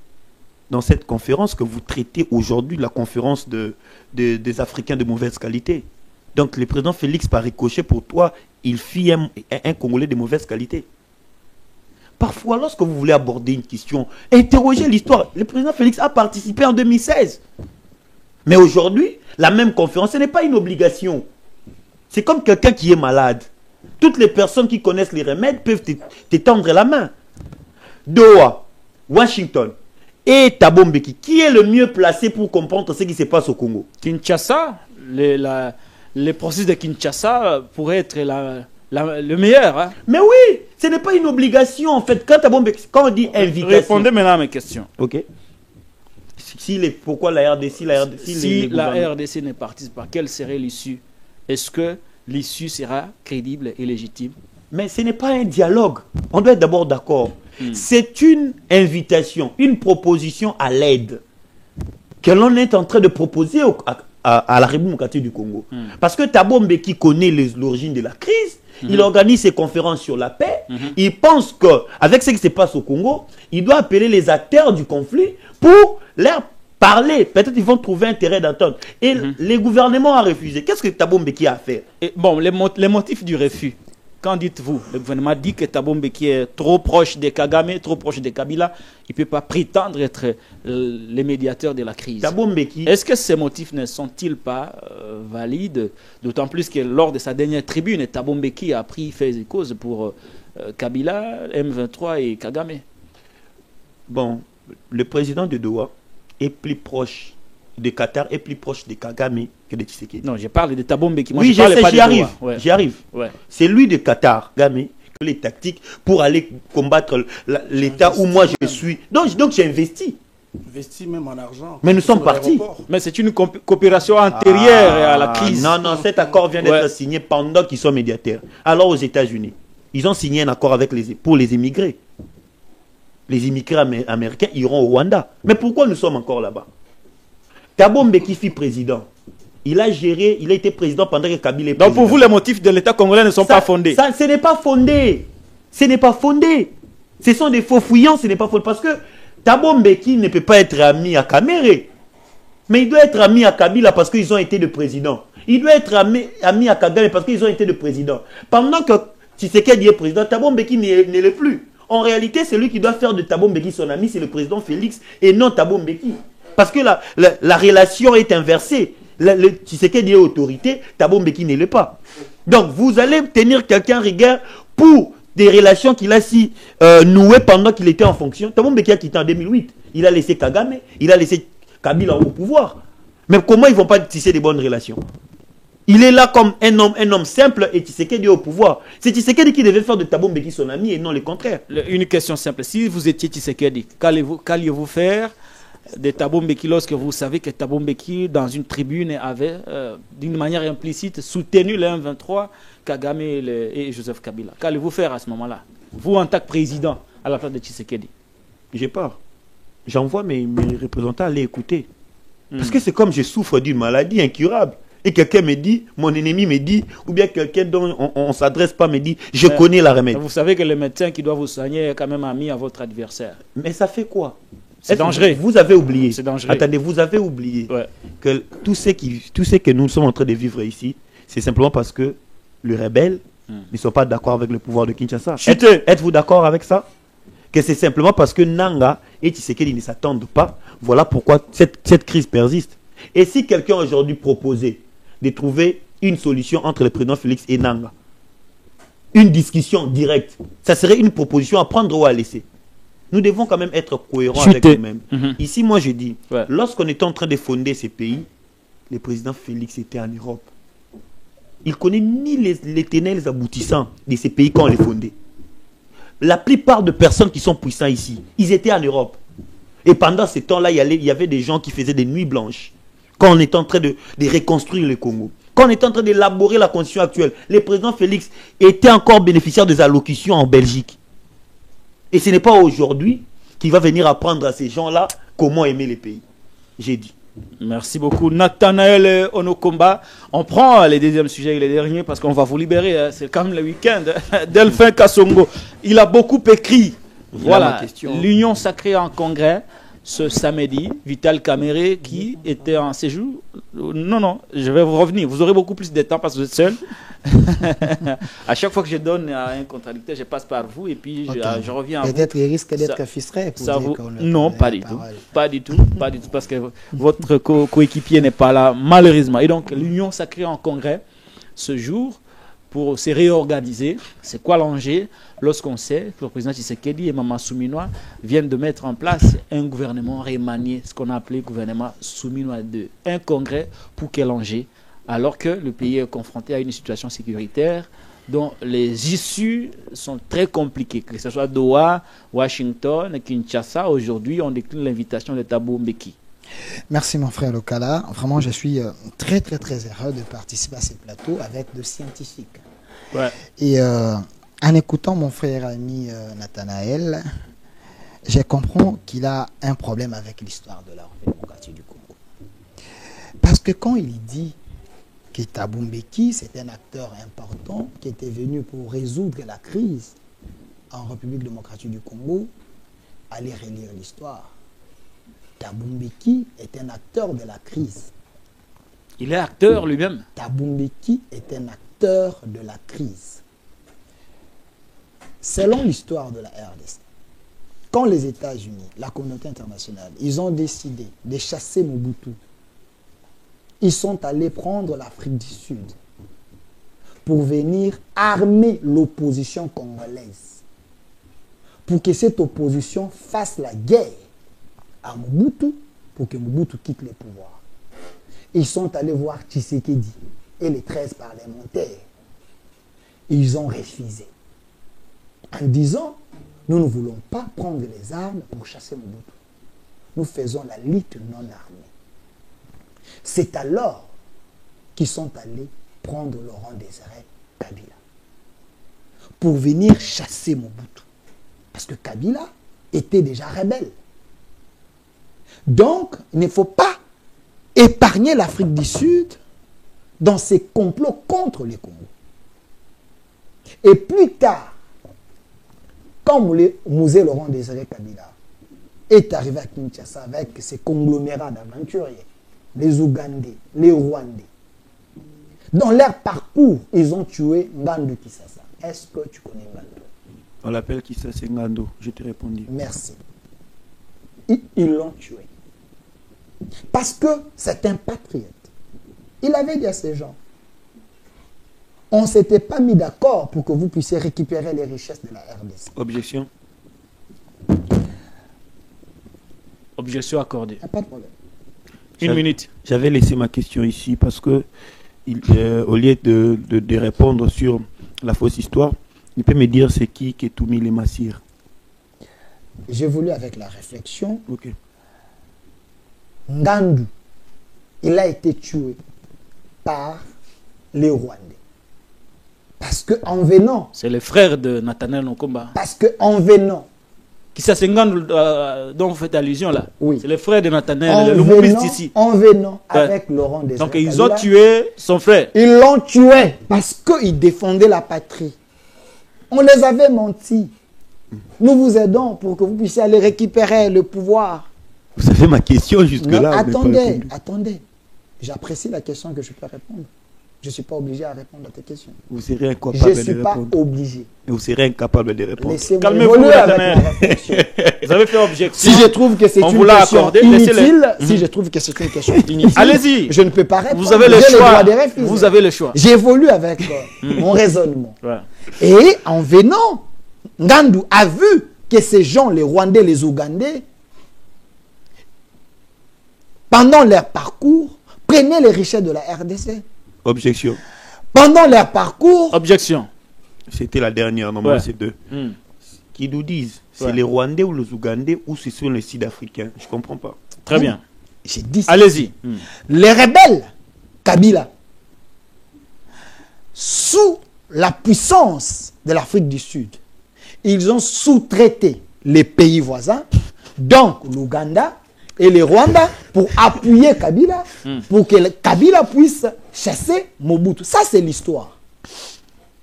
dans cette conférence que vous traitez aujourd'hui, la conférence des Africains de mauvaise qualité. Donc, le président Félix, par ricochet, pour toi, il fit un Congolais de mauvaise qualité. Parfois, lorsque vous voulez aborder une question, interrogez l'histoire. Le président Félix a participé en 2016. Mais aujourd'hui, la même conférence, ce n'est pas une obligation. C'est comme quelqu'un qui est malade. Toutes les personnes qui connaissent les remèdes peuvent t'étendre la main. Doha, Washington et Thabo Mbeki, qui est le mieux placé pour comprendre ce qui se passe au Congo? Kinshasa, les processus de Kinshasa pourraient être le meilleur. Hein? Mais oui, ce n'est pas une obligation en fait. Quand on dit invitation... Répondez maintenant à mes questions. Ok. Pourquoi la RDC... Si la RDC ne participe pas, quelle serait l'issue? Est-ce que l'issue sera crédible et légitime? Mais ce n'est pas un dialogue. On doit être d'abord d'accord. C'est une invitation, une proposition à l'aide que l'on est en train de proposer à la République démocratique du Congo. Parce que Thabo Mbeki connaît l'origine de la crise, il organise ses conférences sur la paix, il pense qu'avec ce qui se passe au Congo, il doit appeler les acteurs du conflit pour leur parler. Peut-être qu'ils vont trouver intérêt d'entendre. Et les gouvernements ont refusé. Qu'est-ce que Thabo Mbeki a à faire? Bon, les motifs du refus. Qu'en dites-vous? Le gouvernement dit que Thabo Mbeki est trop proche de Kagame, trop proche de Kabila. Il ne peut pas prétendre être le médiateur de la crise. Thabo Mbeki... Est-ce que ces motifs ne sont-ils pas valides? D'autant plus que lors de sa dernière tribune, Thabo Mbeki a pris fait et cause pour Kabila, M23 et Kagame. Bon, le président de Doha est plus proche de Qatar, est plus proche de Kagame que de Tshisekedi. Non, je parle de Thabo Mbeki. Oui, je sais, j'y arrive. Ouais. J'y arrive. Ouais. C'est lui de Qatar, Kagame, que les tactiques pour aller combattre l'État où moi je suis. Donc j'ai investi. Investi même en argent. Mais nous sommes partis. Mais c'est une coopération antérieure à la crise. Non, cet accord vient d'être signé pendant qu'ils sont médiateurs. Alors aux États-Unis, ils ont signé un accord avec pour les immigrés. les immigrés américains iront au Rwanda. Mais pourquoi nous sommes encore là-bas? Thabo Mbeki fut président. Il a été président pendant que Kabila est président. Donc pour vous, les motifs de l'État congolais ne sont pas fondés? Ce n'est pas fondé. Ce n'est pas fondé. Ce sont des faux fouillants, ce n'est pas fondé. Parce que Thabo Mbeki ne peut pas être ami à Kamere. Mais il doit être ami à Kabila parce qu'ils ont été de président. Il doit être ami à Kagame parce qu'ils ont été de président. Pendant que Tshisekedi est président, Thabo Mbeki ne l'est plus. En réalité, celui qui doit faire de Thabo Mbeki son ami, c'est le président Félix et non Thabo Mbeki. Parce que la relation est inversée. Tshisekedi est autorité, Thabo Mbeki ne l'est pas. Donc vous allez tenir quelqu'un rigueur pour des relations qu'il a si nouées pendant qu'il était en fonction. Thabo Mbeki a quitté en 2008. Il a laissé Kagame, il a laissé Kabila au pouvoir. Mais comment ils ne vont pas tisser des bonnes relations? Il est là comme un homme simple et Tshisekedi est au pouvoir. C'est Tshisekedi qui devait faire de Thabo Mbeki son ami et non le contraire. Une question simple. Si vous étiez Tshisekedi, qu'alliez-vous faire de Thabo Mbeki lorsque vous savez que Thabo Mbeki, dans une tribune, avait, d'une manière implicite, soutenu le M23, Kagame et Joseph Kabila? Qu'allez-vous faire à ce moment-là? Vous, en tant que président, à la place de Tshisekedi? J'ai peur. J'envoie mes représentants aller écouter. Parce que c'est comme je souffre d'une maladie incurable. Et quelqu'un me dit, mon ennemi me dit, ou bien quelqu'un dont on ne s'adresse pas me dit, je connais la remède. Vous savez que le médecin qui doit vous soigner est quand même ami à votre adversaire. Mais ça fait quoi? C'est dangereux. Vous avez oublié. C'est dangereux. Attendez, vous avez oublié que tout ce que nous sommes en train de vivre ici, c'est simplement parce que les rebelles ne sont pas d'accord avec le pouvoir de Kinshasa. Êtes-vous d'accord avec ça? Que c'est simplement parce que Nanga et Tshisekedi ne s'attendent pas. Voilà pourquoi cette crise persiste. Et si quelqu'un aujourd'hui proposait de trouver une solution entre le président Félix et Nanga, une discussion directe, ça serait une proposition à prendre ou à laisser. Nous devons quand même être cohérents avec nous-mêmes. Ici, moi je dis, lorsqu'on était en train de fonder ces pays, le président Félix était en Europe. Il ne connaît ni les tenants et les aboutissants de ces pays quand on les fondait. La plupart de personnes qui sont puissants ici, ils étaient en Europe. Et pendant ce temps-là, il y avait des gens qui faisaient des nuits blanches. Quand on était en train de reconstruire le Congo, quand on était en train d'élaborer la constitution actuelle, le président Félix était encore bénéficiaire des allocutions en Belgique. Et ce n'est pas aujourd'hui qu'il va venir apprendre à ces gens-là comment aimer les pays. J'ai dit. Merci beaucoup. Nathanaël Onokomba. On prend les deuxièmes sujets et les derniers parce qu'on va vous libérer. Hein. C'est comme le week-end. Delphin Kassongo. Il a beaucoup écrit. Voilà. L'Union sacrée en congrès ce samedi. Vital Kamere qui était en séjour. Non, je vais vous revenir. Vous aurez beaucoup plus de temps parce que vous êtes seul. À chaque fois que je donne à un contradicteur, je passe par vous et puis je reviens à vous. Peut-être il risque d'être frustré. Non, pas du tout. Pas du tout. Pas du tout. Parce que votre coéquipier n'est pas là, malheureusement. Et donc, l'Union sacrée en congrès, ce jour, pour se réorganiser, c'est quoi l'enjeu lorsqu'on sait que le président Tshisekedi et Maman Souminois viennent de mettre en place un gouvernement remanié, ce qu'on a appelé gouvernement Souminois 2. Un congrès pour quel enjeu? Alors que le pays est confronté à une situation sécuritaire dont les issues sont très compliquées, que ce soit Doha, Washington, Kinshasa. Aujourd'hui, on décline l'invitation de Thabo Mbeki. Merci mon frère Lokala. Vraiment, je suis très heureux de participer à ce plateau avec de scientifiques. Et en écoutant mon frère ami Nathanaël, je comprends qu'il a un problème avec l'histoire de la démocratie du Congo. Parce que quand il dit que Thabo Mbeki, c'est un acteur important qui était venu pour résoudre la crise en République démocratique du Congo, allez relire l'histoire. Thabo Mbeki est un acteur de la crise. Il est acteur lui-même. Thabo Mbeki est un acteur de la crise. Selon l'histoire de la RDC, quand les États-Unis, la communauté internationale, ils ont décidé de chasser Mobutu, ils sont allés prendre l'Afrique du Sud pour venir armer l'opposition congolaise, pour que cette opposition fasse la guerre à Mobutu, pour que Mobutu quitte le pouvoir. Ils sont allés voir Tshisekedi et les 13 parlementaires. Ils ont refusé. En disant, nous ne voulons pas prendre les armes pour chasser Mobutu. Nous faisons la lutte non armée. C'est alors qu'ils sont allés prendre Laurent Désiré Kabila pour venir chasser Mobutu. Parce que Kabila étaient déjà rebelles. Donc, il ne faut pas épargner l'Afrique du Sud dans ses complots contre les Congos. Et plus tard, quand Mouzé Laurent Désiré Kabila est arrivé à Kinshasa avec ses conglomérats d'aventuriers, les Ougandais, les Rwandais, dans leur parcours, ils ont tué Ngando Kisasa. Est-ce que tu connais Ngando? On l'appelle Kisasa Ngando, je t'ai répondu. Merci. Ils l'ont tué. Parce que c'est un patriote. Il avait dit à ces gens, on ne s'était pas mis d'accord pour que vous puissiez récupérer les richesses de la RDC. Objection. Objection accordée. Pas de problème. Une minute. J'avais laissé ma question ici parce que, au lieu de répondre sur la fausse histoire, il peut me dire c'est qui est Toumi les Massir. J'ai voulu avec la réflexion. Ok. Ngandou, il a été tué par les Rwandais. Parce qu'en venant... C'est le frère de Nathanaël Nkomba. Parce qu'en venant... Kisasa Ngandou dont vous faites allusion là. Oui. C'est le frère de Nathanaël, le mobiste ici. En venant avec Laurent Désiré Donc ils Kabila, ont tué son frère. Ils l'ont tué parce qu'il défendait la patrie. On les avait menti. Nous vous aidons pour que vous puissiez aller récupérer le pouvoir. Vous savez ma question jusque-là. Attendez. J'apprécie la question que je peux répondre. Je ne suis pas obligé à répondre à tes questions. Vous serez incapable Je de ne suis pas répondre. obligé. Et vous serez incapable de répondre. Calmez-vous, vous avez fait objection. Si je trouve que c'est une question inutile, si je trouve que c'est une question inutile, allez-y. Je ne peux pas répondre. Vous avez le choix. Vous avez le choix. J'évolue avec mon raisonnement. Ouais. Et en venant, Ngandou a vu que ces gens, les Rwandais, les Ougandais, pendant leur parcours, prenaient les richesses de la RDC. Objection. Pendant leur parcours... Objection. C'était la dernière, normalement c'est deux. Qui nous disent, c'est les Rwandais ou les Ougandais ou ce sont les Sud-Africains. Je ne comprends pas. Très bien. J'ai dit ça. Allez-y. Les rebelles, Kabila, sous la puissance de l'Afrique du Sud, ils ont sous-traité les pays voisins, donc l'Ouganda et le Rwanda, pour appuyer Kabila, pour que Kabila puisse chasser Mobutu. Ça, c'est l'histoire.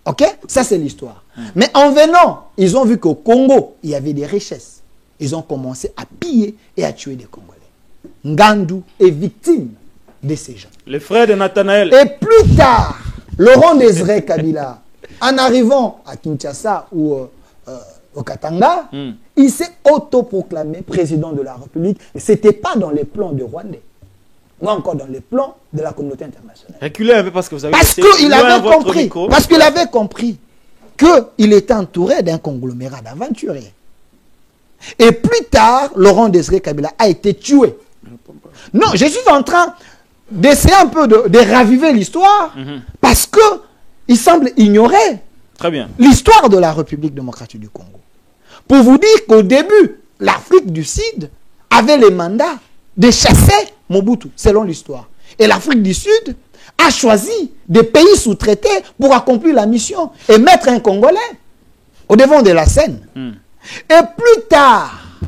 Ok? Ça, c'est l'histoire. Mais en venant, ils ont vu qu'au Congo, il y avait des richesses. Ils ont commencé à piller et à tuer des Congolais. Ngandou est victime de ces gens. Le frère de Nathanaël. Et plus tard, Laurent Désiré Kabila, en arrivant à Kinshasa ou au Katanga, il s'est autoproclamé président de la République. Ce n'était pas dans les plans de Rwandais, ou encore dans les plans de la communauté internationale. Reculez un peu parce que vous avez... Parce qu'il avait compris qu'il était entouré d'un conglomérat d'aventuriers. Et plus tard, Laurent Désiré Kabila a été tué. Non, je suis en train d'essayer un peu de raviver l'histoire parce qu'il semble ignorer l'histoire de la République démocratique du Congo. Pour vous dire qu'au début, l'Afrique du Sud avait le mandat de chasser Mobutu, selon l'histoire. Et l'Afrique du Sud a choisi des pays sous-traités pour accomplir la mission et mettre un Congolais au devant de la scène. Et plus tard,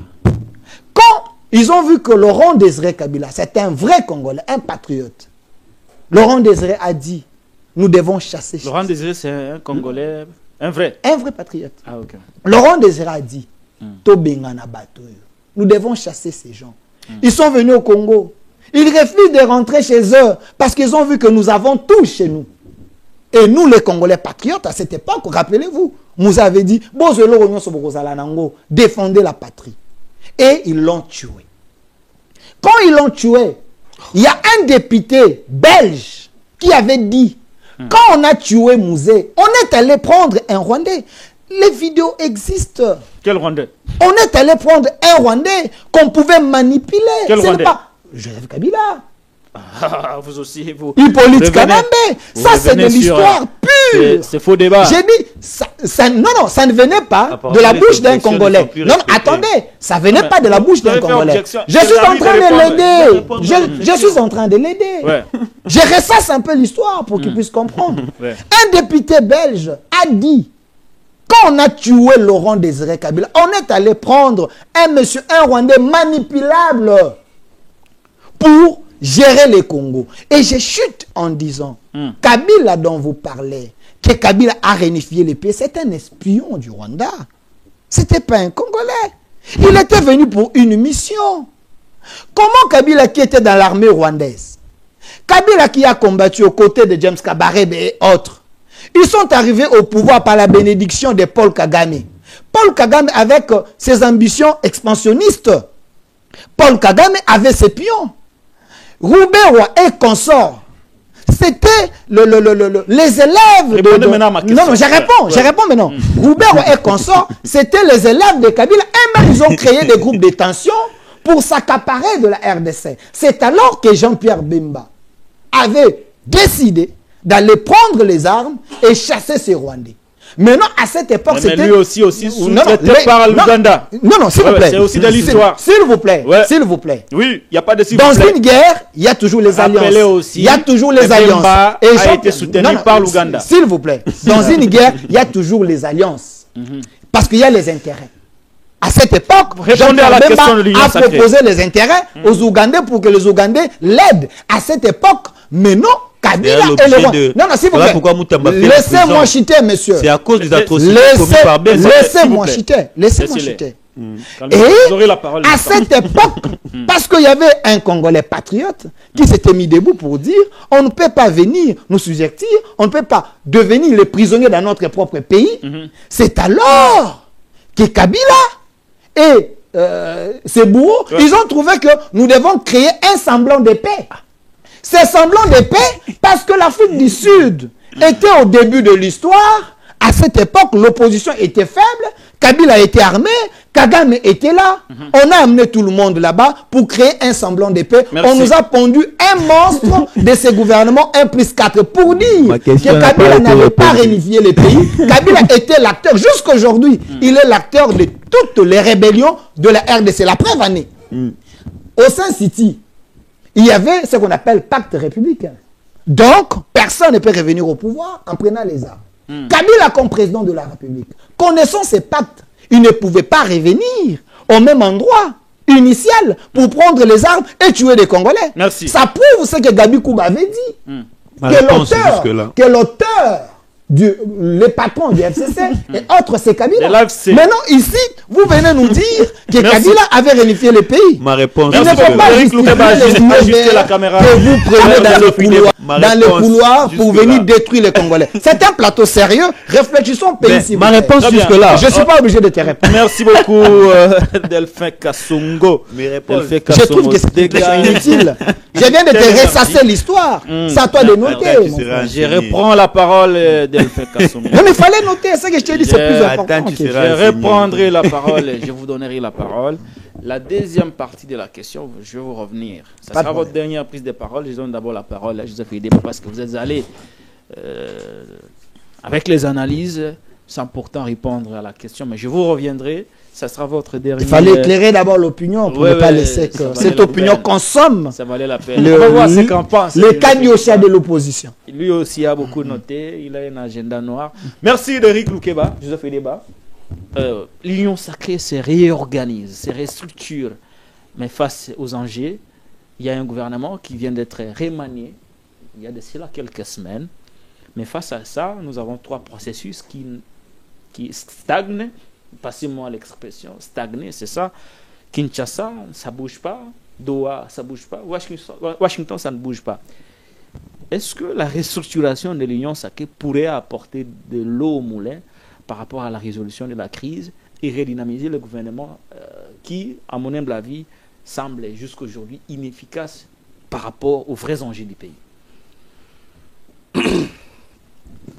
quand ils ont vu que Laurent Désiré Kabila, c'est un vrai Congolais, un patriote, Laurent Désiré a dit, nous devons chasser. Laurent Désiré, c'est un Congolais, un vrai patriote. Ah, ok. Laurent Désiré a dit, nous devons chasser ces gens. Ils sont venus au Congo. Ils refusent de rentrer chez eux parce qu'ils ont vu que nous avons tout chez nous. Et nous, les Congolais patriotes, à cette époque, rappelez-vous, nous avez dit, défendez la patrie. Et ils l'ont tué. Quand ils l'ont tué, il y a un député belge qui avait dit, quand on a tué Mouzé, on est allé prendre un Rwandais. Les vidéos existent. Quel Rwandais? On est allé prendre un Rwandais qu'on pouvait manipuler. Quel Rwandais? Joseph Kabila. Ah, vous aussi, vous. Hippolyte Kanambe. Ça, c'est de l'histoire pure. C'est faux débat. J'ai dit, non, ça ne venait pas de la bouche d'un Congolais. Non, attendez, ça ne venait pas de la bouche d'un Congolais. Je suis en train de l'aider. Je suis en train de l'aider. Je ressasse un peu l'histoire pour qu'il puisse comprendre. Un député belge a dit Quand on a tué Laurent Désiré Kabila, on est allé prendre un Rwandais manipulable pour gérer les Congos. Et je chute en disant, Kabila dont vous parlez, que Kabila a réunifié les pays, c'est un espion du Rwanda. C'était pas un Congolais. Il était venu pour une mission. Comment Kabila qui était dans l'armée rwandaise, Kabila qui a combattu aux côtés de James Kabarebe et autres, ils sont arrivés au pouvoir par la bénédiction de Paul Kagame. Paul Kagame avec ses ambitions expansionnistes. Paul Kagame avait ses pions. Roubaix et consorts. C'était les élèves Non, je réponds maintenant. Roubaix et consorts, c'était les élèves de Kabila. Et même ils ont créé des groupes de tension pour s'accaparer de la RDC. C'est alors que Jean-Pierre Bemba avait décidé d'aller prendre les armes et chasser ces Rwandais. Maintenant, à cette époque, c'était... Mais lui aussi sous-traité par l'Ouganda. Non, s'il vous plaît. C'est aussi de l'histoire. S'il vous plaît. S'il vous plaît. Oui, il n'y a pas de s'il vous plaît. Dans une guerre, il y a toujours les alliances. Il y a toujours les alliances. Et a été soutenu par l'Ouganda. S'il vous plaît. Dans une guerre, il y a toujours les alliances. Parce qu'il y a les intérêts. À cette époque, Jean-Pierre Bemba a proposé les intérêts aux Ougandais pour que les Ougandais l'aident. À cette époque, mais non, Kabila et le Rwanda. Non, s'il vous plaît. Laissez-moi chiter, monsieur. C'est à cause des atrocités commises par Bemba. Laissez-moi chiter. Laissez-moi chiter. Et à cette époque, parce qu'il y avait un Congolais patriote qui s'était mis debout pour dire on ne peut pas venir nous subvertir, on ne peut pas devenir les prisonniers dans notre propre pays. C'est alors que Kabila et ses bourreaux, ils ont trouvé que nous devons créer un semblant de paix. C'est semblant de paix parce que l'Afrique du Sud était au début de l'histoire. À cette époque, l'opposition était faible. Kabila était armé. Kagame était là. On a amené tout le monde là-bas pour créer un semblant de paix. On nous a pondu un monstre de ces gouvernements 1+4 pour dire que Kabila n'avait pas réunifié les pays. Kabila était l'acteur. Jusqu'aujourd'hui, il est l'acteur de toutes les rébellions de la RDC. La preuve en est. Au Saint-City, il y avait ce qu'on appelle pacte républicain. Donc, personne ne peut revenir au pouvoir en prenant les armes. Kabila, comme président de la République, connaissant ces pactes, il ne pouvait pas revenir au même endroit initial pour prendre les armes et tuer des Congolais. Merci. Ça prouve ce que Gabi Kouba avait dit. Que l'auteur, le patron du FCC et autres, c'est Kabila. Maintenant, ici, vous venez nous dire que Kabila avait réunifié le pays. Ma réponse. Il ne faut pas justifier la caméra que vous prenez dans le couloir pour venir détruire les Congolais. C'est un plateau sérieux. Réfléchissons pays civil. Ma réponse jusque-là. Je ne suis pas obligé de te répondre. Merci beaucoup, Delphin Kassongo. Je trouve que c'est une question inutile. Je viens de te ressasser l'histoire. C'est à toi de noter. Je reprends la parole, Delphin Kassongo. Non, mais il fallait noter. Ce que je t'ai dit, c'est plus important. Je reprendrai la parole et je vous donnerai la parole. La deuxième partie de la question, je vais vous revenir. Ça sera votre dernière prise de parole. Je donne d'abord la parole à Joseph Idéba parce que vous êtes allé avec les analyses sans pourtant répondre à la question. Mais je vous reviendrai. Ça sera votre dernier... Il fallait éclairer d'abord l'opinion pour ne pas laisser que cette opinion consomme. Ça valait la peine. On va voir ce qu'en pense. Le cagnocha de l'opposition. Lui aussi a beaucoup noté. Il a un agenda noir. Merci Eric Loukeba, Joseph Idéba. L'Union sacrée se réorganise, se restructure. Mais face aux enjeux, il y a un gouvernement qui vient d'être remanié il y a de cela quelques semaines. Mais face à ça, nous avons trois processus qui stagnent. Passez-moi l'expression, stagner, c'est ça. Kinshasa, ça ne bouge pas. Doha, ça ne bouge pas. Washington, ça ne bouge pas. Est-ce que la restructuration de l'Union sacrée pourrait apporter de l'eau au moulin par rapport à la résolution de la crise et redynamiser le gouvernement qui, à mon humble avis, semble jusqu'aujourd'hui inefficace par rapport aux vrais enjeux du pays?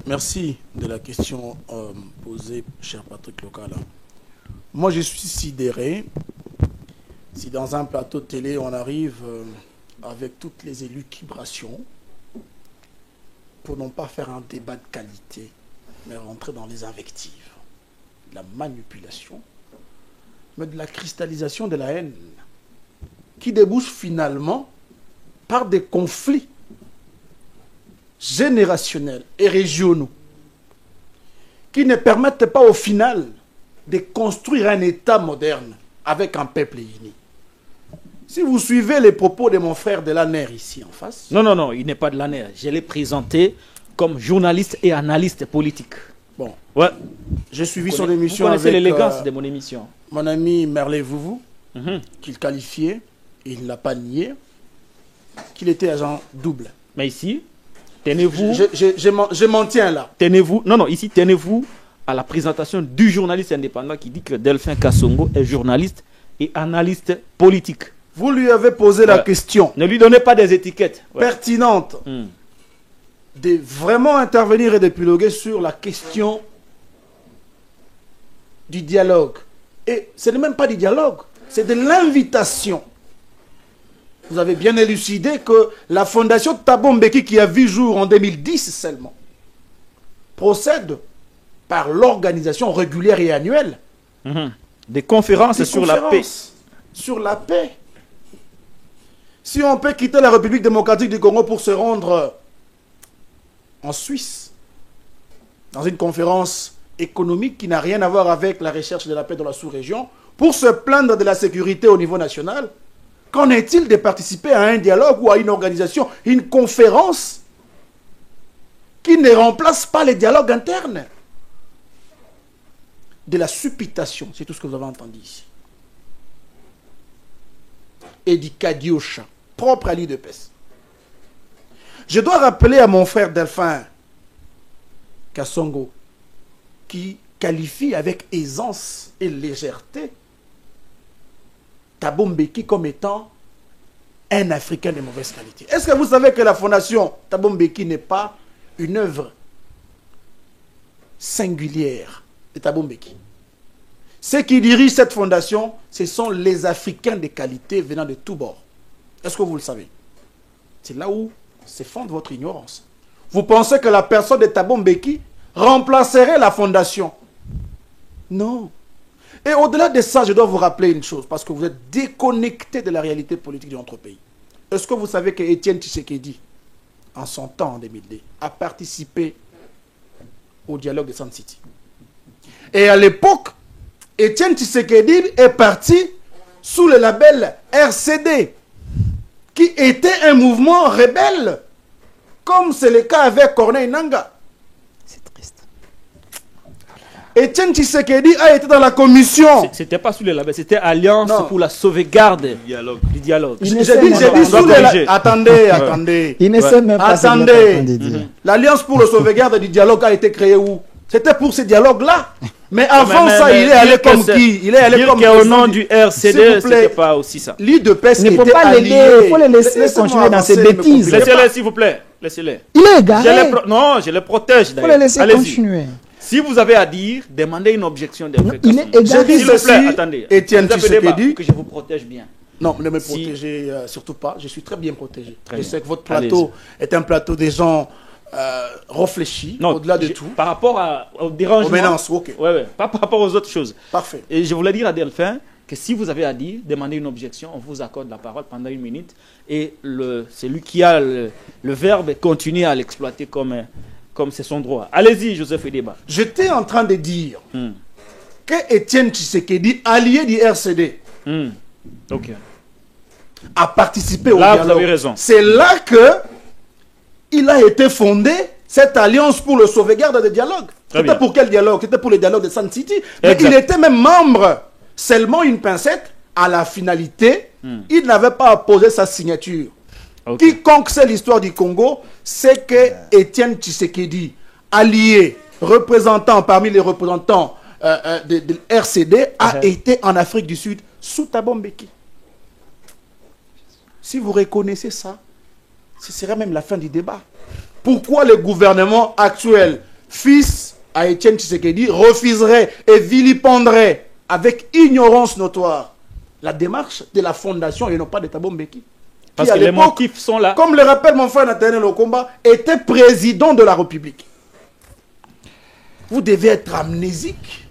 Merci de la question posée, cher Patrick Lokala. Moi, je suis sidéré si dans un plateau de télé, on arrive avec toutes les élucubrations pour non pas faire un débat de qualité, mais rentrer dans les invectives, de la manipulation, mais de la cristallisation de la haine, qui débouche finalement par des conflits générationnels et régionaux qui ne permettent pas au final de construire un État moderne avec un peuple uni. Si vous suivez les propos de mon frère de l'ANER ici en face... Non, non, non, il n'est pas de l'ANER. Je l'ai présenté comme journaliste et analyste politique. Bon, ouais. J'ai suivi son émission vous connaissez avec l'élégance de mon émission. Mon ami Merlé Vouvou, qu'il qualifiait, et il ne l'a pas nié, qu'il était agent double. Mais ici, tenez-vous... Je m'en tiens là. Tenez-vous... Non, non, ici, tenez-vous à la présentation du journaliste indépendant qui dit que Delphin Kassongo est journaliste et analyste politique. Vous lui avez posé la question. Ne lui donnez pas des étiquettes pertinentes de vraiment intervenir et d'épiloguer sur la question du dialogue. Et ce n'est même pas du dialogue, c'est de l'invitation. Vous avez bien élucidé que la fondation Thabo Mbeki, qui a vu jour en 2010 seulement, procède par l'organisation régulière et annuelle des conférences sur la paix. Sur la paix. Si on peut quitter la République démocratique du Congo pour se rendre en Suisse, dans une conférence économique qui n'a rien à voir avec la recherche de la paix dans la sous-région, pour se plaindre de la sécurité au niveau national, qu'en est-il de participer à un dialogue ou à une organisation, une conférence qui ne remplace pas les dialogues internes? De la supputation, c'est tout ce que vous avez entendu ici. Et du kadiocha, propre à l'IDPS. Je dois rappeler à mon frère Delphin Kassongo, qui qualifie avec aisance et légèreté Thabo Mbeki comme étant un Africain de mauvaise qualité. Est-ce que vous savez que la fondation Thabo Mbeki n'est pas une œuvre singulière de Thabo Mbeki? Ceux qui dirigent cette fondation, ce sont les Africains de qualité venant de tous bords. Est-ce que vous le savez? C'est là où se fonde votre ignorance. Vous pensez que la personne de Thabo Mbeki remplacerait la fondation? Non. Et au-delà de ça, je dois vous rappeler une chose, parce que vous êtes déconnecté de la réalité politique de notre pays. Est-ce que vous savez que Étienne Tshisekedi, en son temps, en 2002, a participé au dialogue de Sun City? Et à l'époque, Étienne Tshisekedi est parti sous le label RCD, qui était un mouvement rebelle, comme c'est le cas avec Corneille Nangaa. C'est triste. Étienne Tshisekedi a été dans la commission. C'était pas sous le label, c'était Alliance pour la sauvegarde du dialogue. J'ai dit sous le label. Attendez, attendez. Il ne sait même pas ce qu'il est en train de dire. L'Alliance pour la sauvegarde du dialogue a été créée où? C'était pour ce dialogue-là. Mais avant ça, il est allé comme qui? Il est allé comme au nom du RCD, c'était pas aussi ça. L'IDPS Il ne faut pas l'aider, il faut le laisser continuer dans ses bêtises. Laissez-les, s'il vous plaît. Laissez-les. Il est égaré. Non, je les protège Il faut le laisser continuer. Si vous avez à dire, demandez une objection de Il est égaré. S'il vous plaît, attendez. Étienne Tshisekedi, que je vous protège bien. Non, ne me protégez surtout pas. Je suis très bien protégé. Je sais que votre plateau est un plateau des gens réfléchis, au-delà de tout. Par rapport au dérangement. Ok. Ouais, pas par rapport aux autres choses. Parfait. Et je voulais dire à Delphin que si vous avez à dire, demandez une objection, on vous accorde la parole pendant 1 minute. Et celui qui a le verbe continue à l'exploiter comme c'est son droit. Allez-y, Joseph Edeba. J'étais en train de dire que Étienne Tshisekedi, allié du RCD, a participé au dialogue. Là, vous avez raison. C'est là que il a été fondé cette alliance pour le sauvegarde des dialogues. C'était pour quel dialogue? C'était pour le dialogue de Sun City. Mais il était même membre, seulement une pincette, à la finalité. Il n'avait pas apposé sa signature. Quiconque sait l'histoire du Congo, c'est que Étienne Tshisekedi, allié, représentant parmi les représentants de RCD, a été en Afrique du Sud sous Thabo Mbeki. Si vous reconnaissez ça, ce serait même la fin du débat. Pourquoi le gouvernement actuel, fils à Étienne Tshisekedi, refuserait et vilipendrait avec ignorance notoire la démarche de la fondation et non pas de Thabo Mbeki? Parce que les motifs sont là. Comme le rappelle mon frère Nathaniel Okomba, était président de la République. Vous devez être amnésique.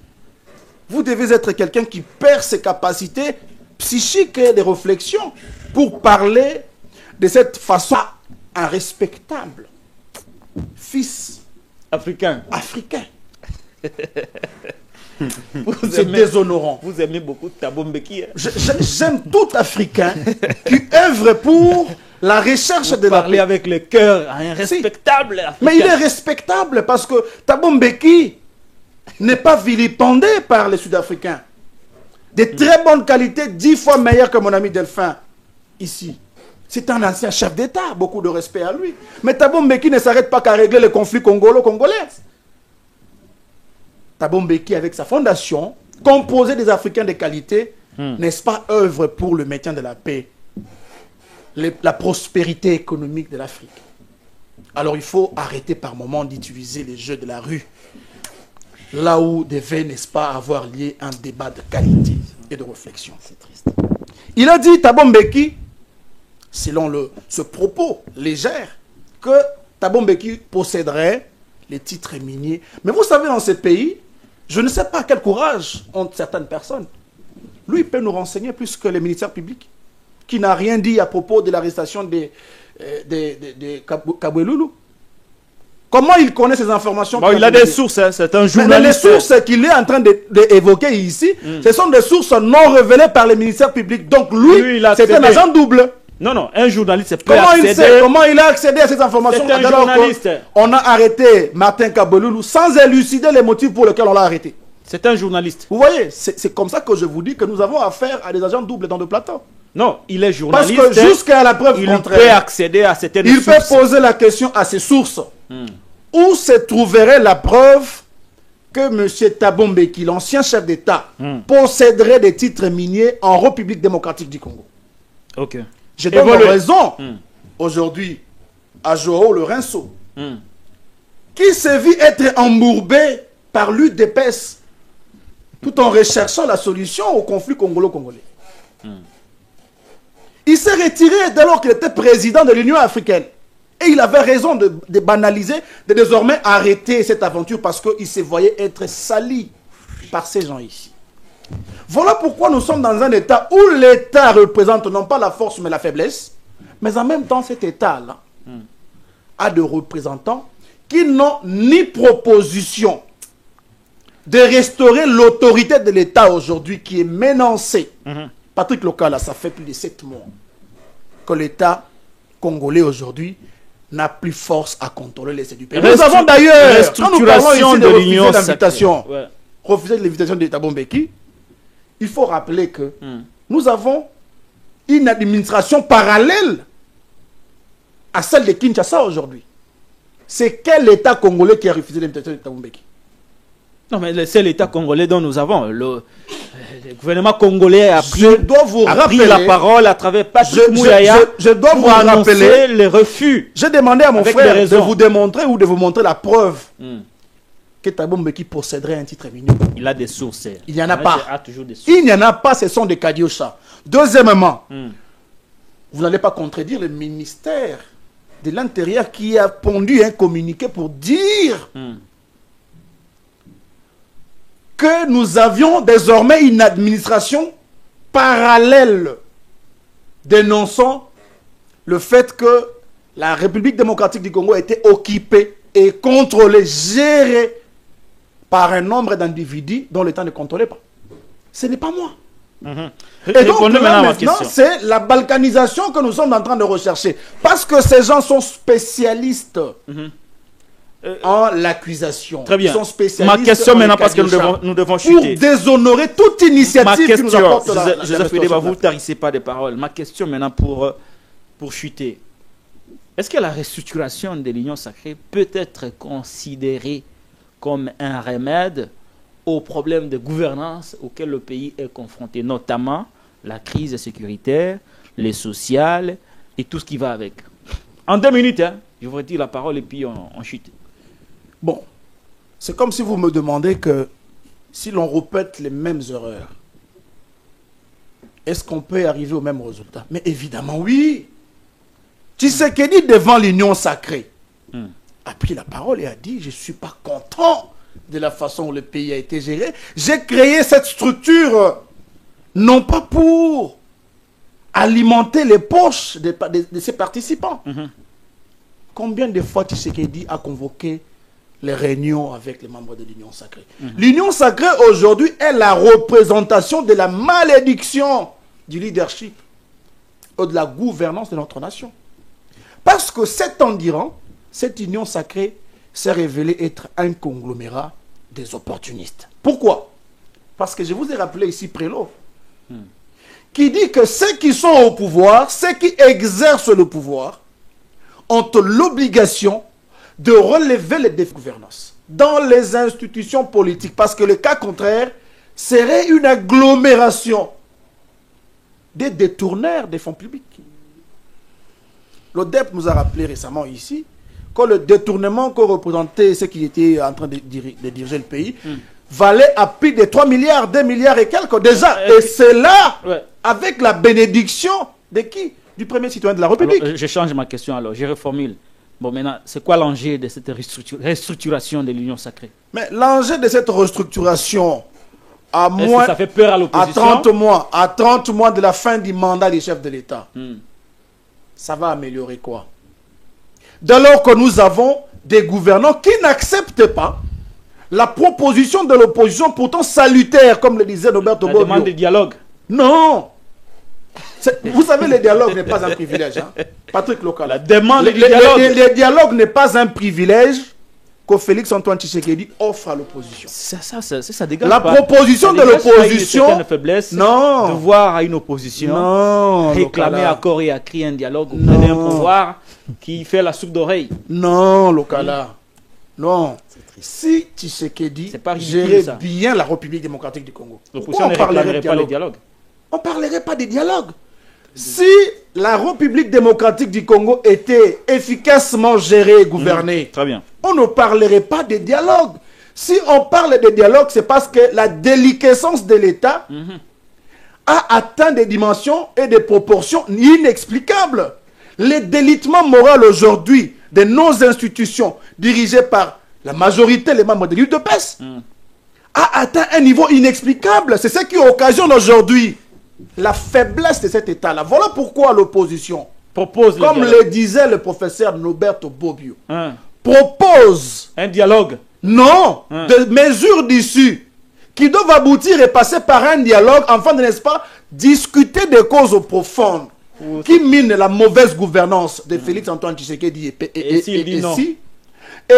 Vous devez être quelqu'un qui perd ses capacités psychiques et de réflexion pour parler de cette façon irrespectable. Fils africain. C'est déshonorant. Vous aimez beaucoup Thabo Mbeki. Hein? J'aime tout Africain qui œuvre pour la recherche de la Parler paix. avec le cœur, un respectable. Africain. Mais il est respectable parce que Thabo Mbeki n'est pas vilipendé par les Sud-Africains. De très bonne qualité, 10 fois meilleur que mon ami Delphin, ici. C'est un ancien chef d'État, beaucoup de respect à lui. Mais Thabo Mbeki ne s'arrête pas qu'à régler les conflits congolo-congolais. Thabo Mbeki, avec sa fondation, composée des Africains de qualité, n'est-ce pas, œuvre pour le maintien de la paix, la prospérité économique de l'Afrique. Alors il faut arrêter par moment d'utiliser les jeux de la rue, là où devait, n'est-ce pas, avoir lieu un débat de qualité et de réflexion. C'est triste. Il a dit, Thabo Mbeki, selon ce propos léger, que Thabo Mbeki posséderait les titres miniers. Mais vous savez, dans ce pays, je ne sais pas quel courage ont certaines personnes. Lui, il peut nous renseigner plus que les ministères publics, qui n'a rien dit à propos de l'arrestation de Kabweloulou. Comment il connaît ces informations? Bon, il a des sources, hein, c'est un journaliste. Mais les sources qu'il est en train d'évoquer ici, ce sont des sources non révélées par les ministères publics. Donc lui c'est un agent double. Non, non, un journaliste peut Comment accéder... il sait, comment il a accédé à ces informations? C'est un journaliste. On a arrêté Martin Kabweloulou sans élucider les motifs pour lesquels on l'a arrêté. C'est un journaliste. Vous voyez, c'est comme ça que je vous dis que nous avons affaire à des agents doubles dans le plateau. Non, il est journaliste. Parce que jusqu'à la preuve contraire, il peut accéder à certaines sources. Il peut poser la question à ces sources. Où se trouverait la preuve que M. Thabo Mbeki, l'ancien chef d'État, posséderait des titres miniers en République démocratique du Congo? Ok. Je donne raison aujourd'hui à Joao Lourenço, qui se vit être embourbé par l'UDPS tout en recherchant la solution au conflit congolo-congolais. Il s'est retiré dès lors qu'il était président de l'Union africaine. Et il avait raison de banaliser, de désormais arrêter cette aventure parce qu'il se voyait être sali par ces gens ici. Voilà pourquoi nous sommes dans un état où l'État représente non pas la force mais la faiblesse, mais en même temps cet État-là a des représentants qui n'ont ni proposition de restaurer l'autorité de l'État aujourd'hui qui est menacée. Patrick Lokala, ça fait plus de 7 mois que l'État congolais aujourd'hui n'a plus force à contrôler l'essai du pays. Nous avons d'ailleurs, quand nous parlons ici de refuser l'invitation, refuser l'invitation de Thabo Mbeki, il faut rappeler que nous avons une administration parallèle à celle de Kinshasa aujourd'hui. C'est quel État congolais qui a refusé l'invitation de Thabo Mbeki? Non, mais c'est l'État congolais dont nous avons. Le gouvernement congolais a pris, la parole à travers Patrick Mouyaya. Je dois vous rappeler les refus. J'ai demandé à mon frère de vous démontrer ou de vous montrer la preuve que Thabo Mbeki posséderait un titre minier. Il a des sources. Il n'y en a pas. Des sources. Il n'y en a pas, ce sont des Kadiocha. Deuxièmement, vous n'allez pas contredire le ministère de l'Intérieur qui a pondu un communiqué pour dire que nous avions désormais une administration parallèle dénonçant le fait que la République démocratique du Congo était occupée et contrôlée, gérée par un nombre d'individus dont l'État ne contrôlait pas. Ce n'est pas moi. Et donc là, maintenant, c'est la balkanisation que nous sommes en train de rechercher. Parce que ces gens sont spécialistes en l'accusation. Très bien. Ils sont spécialistes. Ma question maintenant, parce que nous devons chuter. Pour déshonorer toute initiative qui nous apporte Joseph Fedeba, vous ne tarissez pas des paroles. Ma question maintenant pour chuter. Est-ce que la restructuration de l'Union sacrée peut être considérée comme un remède aux problèmes de gouvernance auxquels le pays est confronté, notamment la crise sécuritaire, les sociales et tout ce qui va avec? En 2 minutes, hein, je vous retire la parole et puis on chute. Bon, c'est comme si vous me demandez que si l'on répète les mêmes erreurs, est-ce qu'on peut arriver au même résultat? Mais évidemment, oui. Tshisekedi, devant l'Union sacrée, a pris la parole et a dit « Je ne suis pas content de la façon où le pays a été géré. J'ai créé cette structure, non pas pour alimenter les poches de ses participants. Combien de fois Tshisekedi a convoqué les réunions avec les membres de l'Union sacrée. L'Union sacrée aujourd'hui est la représentation de la malédiction du leadership et de la gouvernance de notre nation. Parce que 7 ans durant, cette Union sacrée s'est révélée être un conglomérat des opportunistes. Pourquoi? Parce que je vous ai rappelé ici Prélo, qui dit que ceux qui sont au pouvoir, ceux qui exercent le pouvoir, ont l'obligation de relever les défis de gouvernance dans les institutions politiques. Parce que le cas contraire serait une agglomération des détourneurs des fonds publics. L'ODEP nous a rappelé récemment ici que le détournement que représentait ceux qui étaient en train de diriger le pays valait à plus de 3 milliards, 2 milliards et quelques déjà. Et c'est là, avec la bénédiction de qui? Du premier citoyen de la République. Alors, je change ma question alors, je reformule. Bon, maintenant, c'est quoi l'enjeu de cette restructuration de l'Union sacrée? Mais l'enjeu de cette restructuration, à Est-ce que ça fait peur à l'opposition? à 30 mois de la fin du mandat du chef de l'État, ça va améliorer quoi? Dès lors que nous avons des gouvernants qui n'acceptent pas la proposition de l'opposition, pourtant salutaire, comme le disait Roberto Bobbio. La demande de dialogue. Non. Vous savez, le dialogue n'est pas un privilège. Hein? Patrick Local. La demande du dialogue. Le dialogue n'est pas un privilège que Félix Antoine Tshisekedi offre à l'opposition. Ça dégage la pas. proposition de l'opposition. Faiblesse Non. De voir à une opposition Non, réclamer à corps et à cri un dialogue auprès d'un pouvoir qui fait la soupe d'oreille. Non, Lokala. Non. Si Tshisekedi gérait bien la République démocratique du Congo, l'opposition ne réclamerait pas le dialogue. On ne parlerait pas de dialogue. Si la République démocratique du Congo était efficacement gérée et gouvernée, très bien, on ne parlerait pas de dialogue. Si on parle de dialogue, c'est parce que la déliquescence de l'État a atteint des dimensions et des proportions inexplicables. Le délitement moral aujourd'hui de nos institutions dirigées par la majorité, les membres de l'UDPS, a atteint un niveau inexplicable. C'est ce qui occasionne aujourd'hui la faiblesse de cet État-là. Voilà pourquoi l'opposition propose, comme le disait le professeur Roberto Bobbio, propose un dialogue. Non, de mesures d'issue qui doivent aboutir et passer par un dialogue afin de, n'est-ce pas, discuter des causes profondes qui minent la mauvaise gouvernance de Félix Antoine Tshisekedi et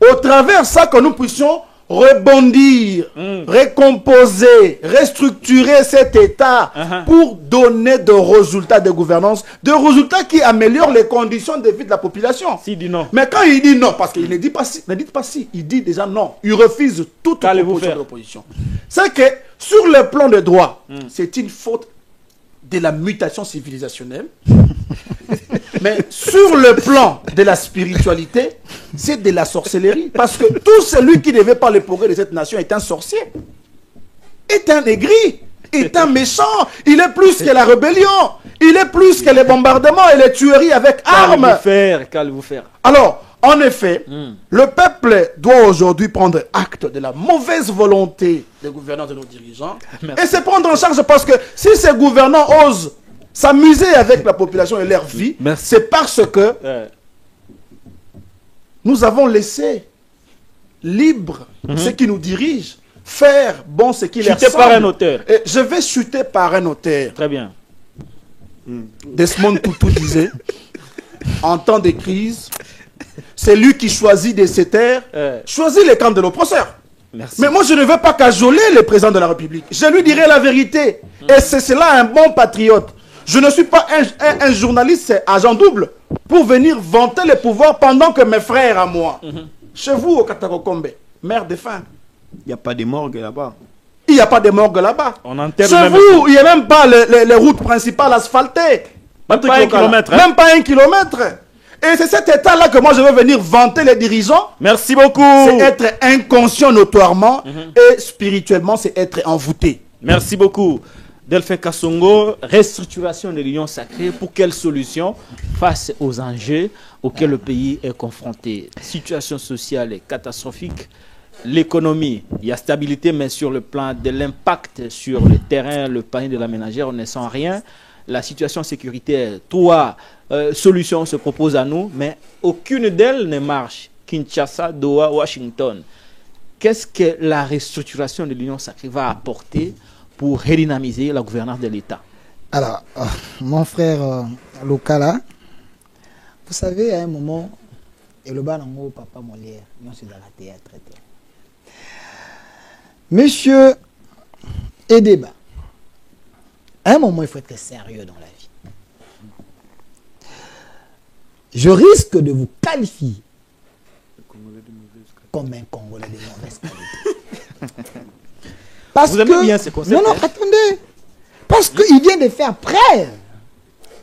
au travers de ça que nous puissions rebondir, recomposer, restructurer cet État pour donner des résultats de gouvernance, des résultats qui améliorent les conditions de vie de la population. Si dit non. Mais quand il dit non, parce qu'il ne dit pas si, ne dites pas si, il dit déjà non. Il refuse toute proposition de l'opposition. C'est que sur le plan des droits, c'est une faute de la mutation civilisationnelle. Mais sur le plan de la spiritualité, c'est de la sorcellerie. Parce que tout celui qui ne veut pas le progrès de cette nation est un sorcier, est un aigri, est un méchant. Il est plus que la rébellion. Il est plus que les bombardements et les tueries avec armes. Qu'allez-vous faire? Alors, en effet, le peuple doit aujourd'hui prendre acte de la mauvaise volonté des gouvernants de nos dirigeants. Et se prendre en charge parce que si ces gouvernants osent s'amuser avec la population et leur vie, c'est parce que nous avons laissé libre ceux qui nous dirigent faire bon ce qui leur semble. Par un auteur. Et je vais chuter par un auteur. Très bien. Desmond Tutu disait, en temps de crise, c'est lui qui choisit de se taire, choisit les camps de l'oppresseur. Mais moi, je ne veux pas cajoler le président de la République. Je lui dirai la vérité. Et c'est cela un bon patriote. Je ne suis pas un journaliste agent double pour venir vanter le pouvoir pendant que mes frères à moi, chez vous au Katakokombe, mère de faim. Il n'y a pas de morgue là-bas. Il n'y a pas de morgue là-bas. Chez vous, il n'y a même pas les routes principales asphaltées. Même pas 1 kilomètre. Même pas 1 kilomètre. Et c'est cet état-là que moi je veux venir vanter les dirigeants. Merci beaucoup. C'est être inconscient notoirement et spirituellement c'est être envoûté. Merci beaucoup. Delphin Kassongo, restructuration de l'Union sacrée, pour quelle solution face aux enjeux auxquels le pays est confronté? La situation sociale est catastrophique. L'économie, il y a stabilité, mais sur le plan de l'impact sur le terrain, le panier de la ménagère, on ne sent rien. La situation sécuritaire, 3 solutions se proposent à nous, mais aucune d'elles ne marche. Kinshasa, Doha, Washington. Qu'est-ce que la restructuration de l'Union sacrée va apporter pour redynamiser la gouvernance de l'État? Alors, mon frère Lokala, vous savez, à un moment, et le banango, papa Molière, nous sommes dans la théâtre. Monsieur Edeba, à un moment, il faut être sérieux dans la vie. Je risque de vous qualifier comme un Congolais de mauvaise qualité. Parce vous aimez bien ce concept? Non, attendez. Parce qu'il vient de faire preuve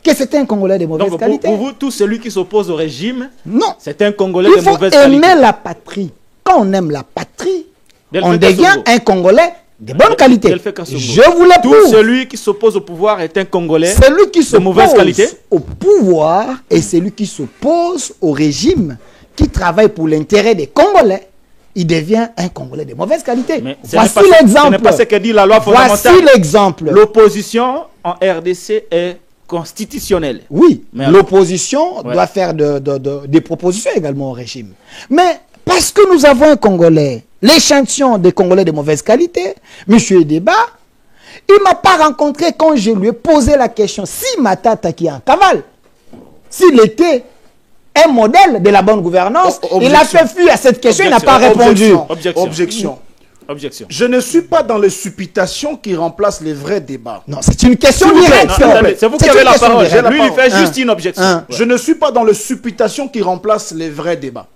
que c'est un Congolais de mauvaise qualité. Pour vous, tout celui qui s'oppose au régime, non, c'est un Congolais de mauvaise qualité. Il faut aimer la patrie. Quand on aime la patrie, on devient Kasongo. un Congolais de bonne qualité. Je vous le Tout celui qui s'oppose au pouvoir est un Congolais celui qui de mauvaise qualité. Au pouvoir et celui qui s'oppose au régime, qui travaille pour l'intérêt des Congolais, il devient un Congolais de mauvaise qualité. Voici l'exemple. Ce n'est pas ce que dit la loi fondamentale. Voici l'exemple. L'opposition en RDC est constitutionnelle. Oui, l'opposition doit faire des propositions également au régime. Mais parce que nous avons un Congolais, l'échantillon des Congolais de mauvaise qualité, M. Edeba, il ne m'a pas rencontré quand je lui ai posé la question si Matata qui est en cavale, s'il était un modèle de la bonne gouvernance, il a fait fuir à cette question, il n'a pas répondu. Objection. Je ne suis pas dans les supputations qui remplacent les vrais débats. Non, c'est une question directe. C'est vous qui avez la parole. Lui, il fait juste une objection. Je ne suis pas dans les supputations qui remplacent les vrais débats.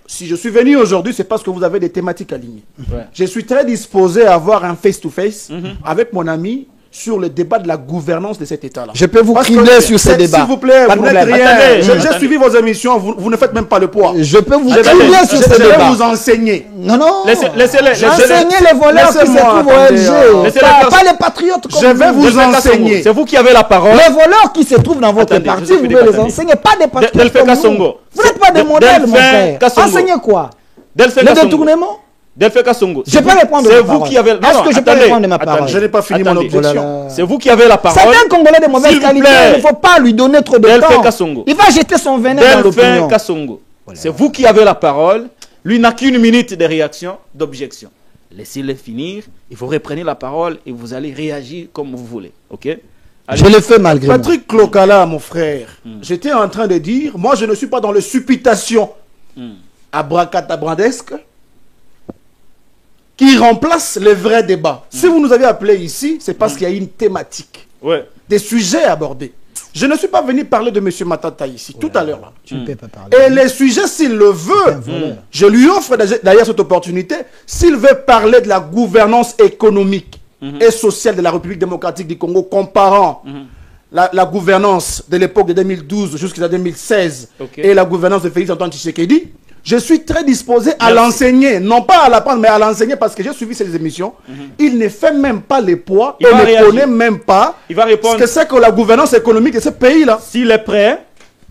Si je suis venu aujourd'hui, c'est parce que vous avez des thématiques alignées. Je suis très disposé à avoir un face-to-face avec mon ami sur le débat de la gouvernance de cet État-là. Je peux vous crier sur ce débat. S'il vous plaît, vous n'êtes rien. J'ai suivi vos émissions, vous ne faites même pas le poids. Je peux vous crier sur ce débat. Je vais vous enseigner. Non, non. Laissez-les. Enseignez les voleurs qui se trouvent au LG. Pas les patriotes comme je vais vous enseigner. C'est vous qui avez la parole. Les voleurs qui se trouvent dans votre parti, vous devez les enseigner. Pas des patriotes comme vous. Vous n'êtes pas des modèles, mon frère. Enseignez quoi? Le détournement? Delphin Kasongo. Je peux répondre de ma parole. Est-ce que je peux répondre de ma parole? Je n'ai pas fini mon objection. C'est vous qui avez la parole. C'est un Congolais de mauvaise qualité. Il ne faut pas lui donner trop de temps. Kasongo. Il va jeter son venin dans l'opinion. Kasongo. C'est vous qui avez la parole. Lui n'a qu'une minute de réaction, d'objection. Laissez-le finir. Il faut reprendre la parole et vous allez réagir comme vous voulez. Ok? Je le fais malgré moi. Patrick Lokala, mon frère, j'étais en train de dire, moi je ne suis pas dans les supputations abracadabrandesques qui remplace les vrais débats. Si vous nous avez appelés ici, c'est parce qu'il y a une thématique, des sujets abordés. Je ne suis pas venu parler de M. Matata ici, tout à l'heure. Tu ne peux pas parler. Et les sujets, s'il le veut, je lui offre d'ailleurs cette opportunité, s'il veut parler de la gouvernance économique et sociale de la République démocratique du Congo, comparant la gouvernance de l'époque de 2012 jusqu'à 2016 et la gouvernance de Félix Antoine Tshisekedi, je suis très disposé à l'enseigner, non pas à l'apprendre, mais à l'enseigner parce que j'ai suivi ces émissions. Il ne fait même pas les poids et ne connaît même pas ce que c'est que la gouvernance économique de ce pays-là. S'il est prêt,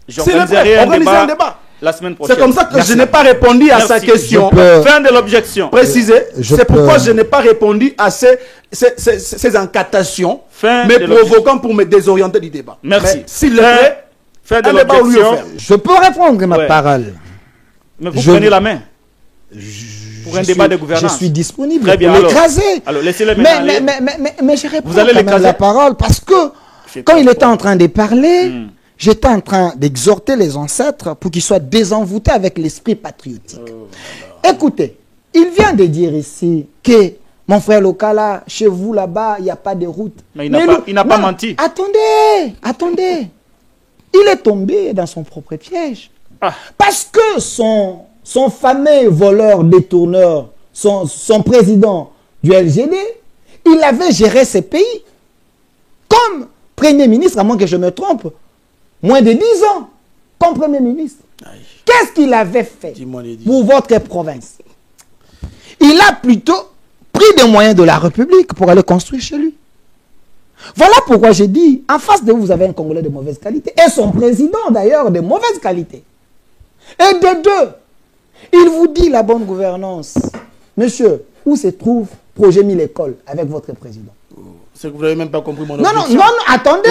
j'organiserai un débat la semaine prochaine. C'est comme ça que je n'ai pas répondu à sa question. Fin de l'objection. Précisé. C'est pourquoi je n'ai pas répondu à ces incantations, mais provoquant pour me désorienter du débat. Merci. S'il est prêt, fin de l'objection. Je peux répondre ma parole. Mais vous prenez la main pour un débat de gouvernance. Je suis disponible pour l'écraser. Alors laissez-le mais je réponds quand même la parole parce que quand il était en train de parler, j'étais en train d'exhorter les ancêtres pour qu'ils soient désenvoûtés avec l'esprit patriotique. Écoutez, il vient de dire ici que mon frère Lokala, chez vous là-bas, il n'y a pas de route. Mais il n'a pas menti. Attendez. Il est tombé dans son propre piège. Parce que son fameux voleur détourneur, son président du LGD, il avait géré ce pays comme Premier ministre, à moins que je me trompe, moins de 10 ans comme Premier ministre. Qu'est-ce qu'il avait fait pour votre province? Il a plutôt pris des moyens de la République pour aller construire chez lui. Voilà pourquoi j'ai dit, en face de vous, vous avez un Congolais de mauvaise qualité, et son président d'ailleurs de mauvaise qualité. Et de deux, il vous dit la bonne gouvernance. Monsieur, où se trouve Projet 1000 écoles avec votre président? C'est que vous n'avez même pas compris mon Non, objection. non, attendez.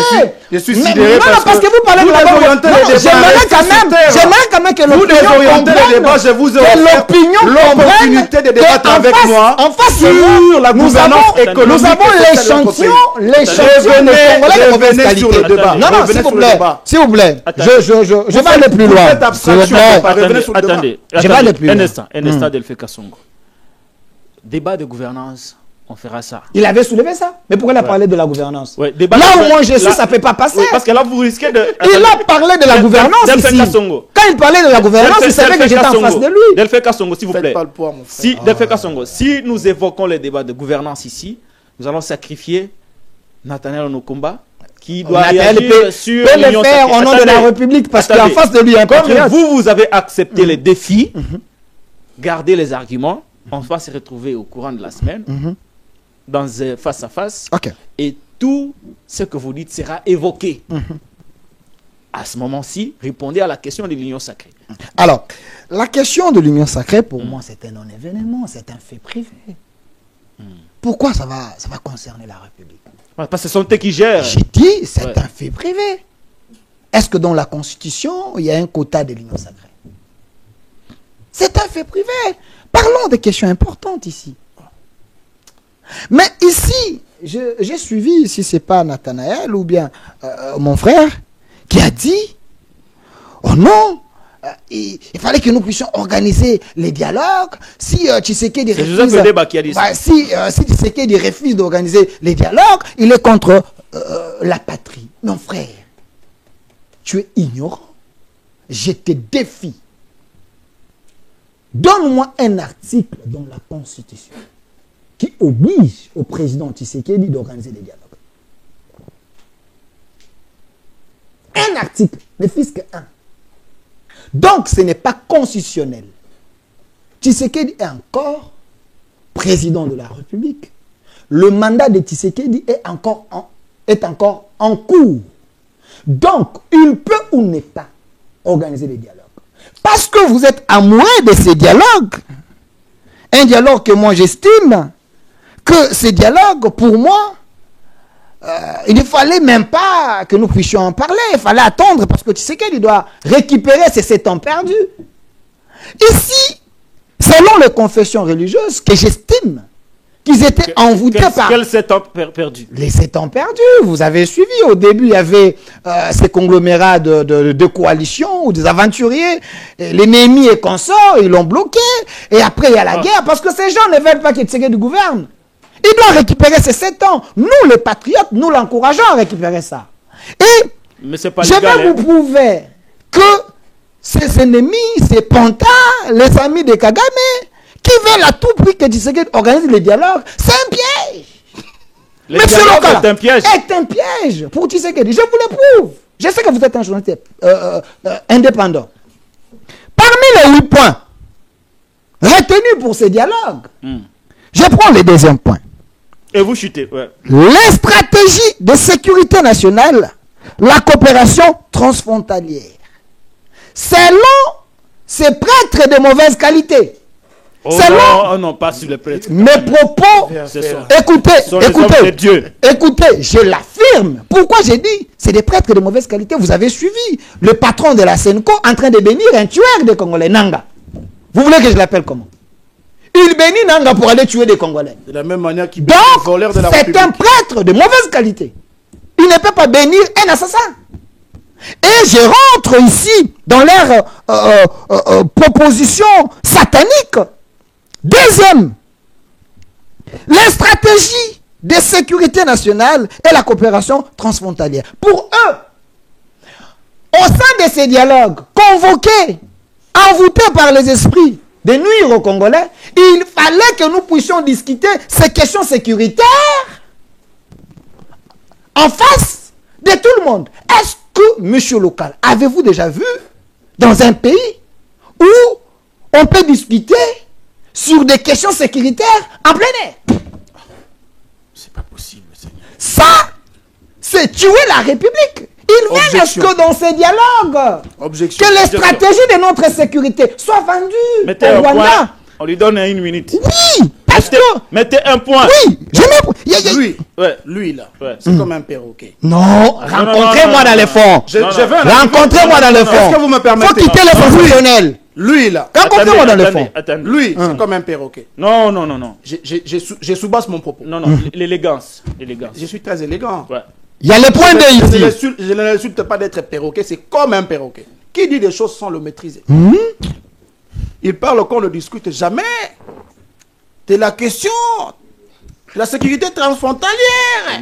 Je suis Mais- sidéré non, parce que vous parlez de la désorientez les débats, J'aimerais restez quand sur même, terre. que Vous l'opinion désorientez les débats, je vous ai offert l'opinion l'opportunité de débattre avec moi en face sur la gouvernance économique. Nous avons et sociale de notre l'échantillon pays. de Congolais de mauvaise Revenez sur qualité. le débat. Non, non, Revenez s'il vous sur le plaît, débat. s'il vous plaît, Attendez. je vais aller plus loin. Faites S'il vous abstraction, plaît. papa. Revenez sur le débat. Attendez, Je vais aller plus un loin. instant, Delphi Kassongo. Débat de gouvernance, on fera ça. Il avait soulevé ça. Mais pourquoi il a parlé de la gouvernance? Ouais, débat Là de- où moi je suis, là- ça ne peut pas passer. Oui, parce que là, vous risquez de... Il a parlé de la gouvernance Delphi ici. Kassongo. Quand il parlait de la gouvernance, il savait que j'étais en face de lui. Delphi Kassongo, s'il vous Faites plaît. pas le poids, mon frère. Si, Delphi Kassongo, si nous évoquons les débats de gouvernance ici, nous allons sacrifier Nathaniel Onokumba, qui doit Nathaniel réagir sur peut le l'Union faire sacrée. au nom de la Attendez. République parce qu'en Attendez. face de lui, il y a un Comme patriote. vous avez accepté les défis, gardez les arguments, on va se retrouver au courant de la semaine, dans face à face, Ok. et tout ce que vous dites sera évoqué. À ce moment-ci, répondez à la question de l'Union sacrée. Alors, la question de l'union sacrée, pour moi, c'est un non-événement, c'est un fait privé. Pourquoi ça va concerner la République? Parce que ce sont eux qui gèrent. J'ai dit, c'est Ouais. un fait privé. Est-ce que dans la Constitution, il y a un quota de l'union sacrée? C'est un fait privé. Parlons des questions importantes ici. Mais ici, j'ai suivi, si ce n'est pas Nathanaël ou bien mon frère, qui a dit, oh non, il fallait que nous puissions organiser les dialogues. Si Tshisekedi C'est refuse, Joseph Lebeba qui a dit ça. si Tshisekedi refuse d'organiser les dialogues, il est contre la patrie. Mon frère, tu es ignorant. Je te défie. Donne-moi un article dans la Constitution qui oblige au président Tshisekedi d'organiser des dialogues. Un article, ne fût-ce qu'un. Donc, ce n'est pas constitutionnel. Tshisekedi est encore président de la République. Le mandat de Tshisekedi est encore en cours. Donc, il peut ou ne pas organiser des dialogues. Parce que vous êtes amoureux de ces dialogues. Un dialogue que moi j'estime que ces dialogues, pour moi, il ne fallait même pas que nous puissions en parler. Il fallait attendre parce que Tshisekedi doit récupérer ces 7 ans perdus. Ici, selon les confessions religieuses, que j'estime qu'ils étaient envoûtés par... Quel 7 ans perdu? Les 7 ans perdus, vous avez suivi. Au début, il y avait ces conglomérats de coalitions ou des aventuriers. Les Néhémie et consorts, ils l'ont bloqué. Et après, il y a la guerre parce que ces gens ne veulent pas que Tshisekedi gouverne. Il doit récupérer ces 7 ans. Nous, les patriotes, nous l'encourageons à récupérer ça. Et Mais c'est pas je légal, vais hein. vous prouver que ces ennemis, ces pantas, les amis de Kagame, qui veulent à tout prix que Tshisekedi organise les dialogues, c'est un piège. Le Monsieur dialogue Lokala est un piège. est un piège pour Tshisekedi. Je vous le prouve. Je sais que vous êtes un journaliste indépendant. Parmi les 8 points retenus pour ces dialogues, je prends le deuxième point. Et vous chutez, ouais. Les stratégies de sécurité nationale, la coopération transfrontalière. Selon ces prêtres de mauvaise qualité. Oh Selon non, oh non, pas sur les prêtres. mes propos, C'est ça. écoutez, Ce sont les hommes de Dieu. écoutez, je l'affirme. Pourquoi j'ai dit, c'est des prêtres de mauvaise qualité. Vous avez suivi le patron de la Senco en train de bénir un tueur des Congolais, Nanga. Vous voulez que je l'appelle comment? Il bénit Nanga pour aller tuer des Congolais. De la même manière qu'il bénit Donc, les voleurs de la c'est République. un prêtre de mauvaise qualité. Il ne peut pas bénir un assassin. Et je rentre ici dans leur proposition satanique. Deuxième, les stratégies de sécurité nationale et la coopération transfrontalière. Pour eux, au sein de ces dialogues convoqués, envoûtés par les esprits de nuire aux Congolais, il fallait que nous puissions discuter ces questions sécuritaires en face de tout le monde. Est-ce que, monsieur Local, avez-vous déjà vu dans un pays où on peut discuter sur des questions sécuritaires en plein air? C'est pas possible, Seigneur. Ça, c'est tuer la République. Ils veulent à ce que dans ces dialogues, Objection. que les stratégies de notre sécurité soient vendues Mettez au un Rwanda. point, on lui donne 1 minute. Oui, parce est-ce que... Mettez un point. Oui, je mets... Lui là, Ouais. c'est comme un perroquet. Non, rencontrez-moi dans les fonds. Rencontrez-moi dans les fonds. Est-ce que vous me permettez? Faut quitter les professionnels. Lui là, Rencontrez-moi dans les fonds. lui, c'est comme un perroquet. Non, non, non, non. Je sous-basse mon propos. Non, non, l'élégance. L'élégance. Je suis très élégant. Ouais. Il y a le point de ici. Je ne l'insulte pas d'être perroquet, c'est comme un perroquet. Qui dit des choses sans le maîtriser? Il parle qu'on ne discute jamais de la question de la sécurité transfrontalière.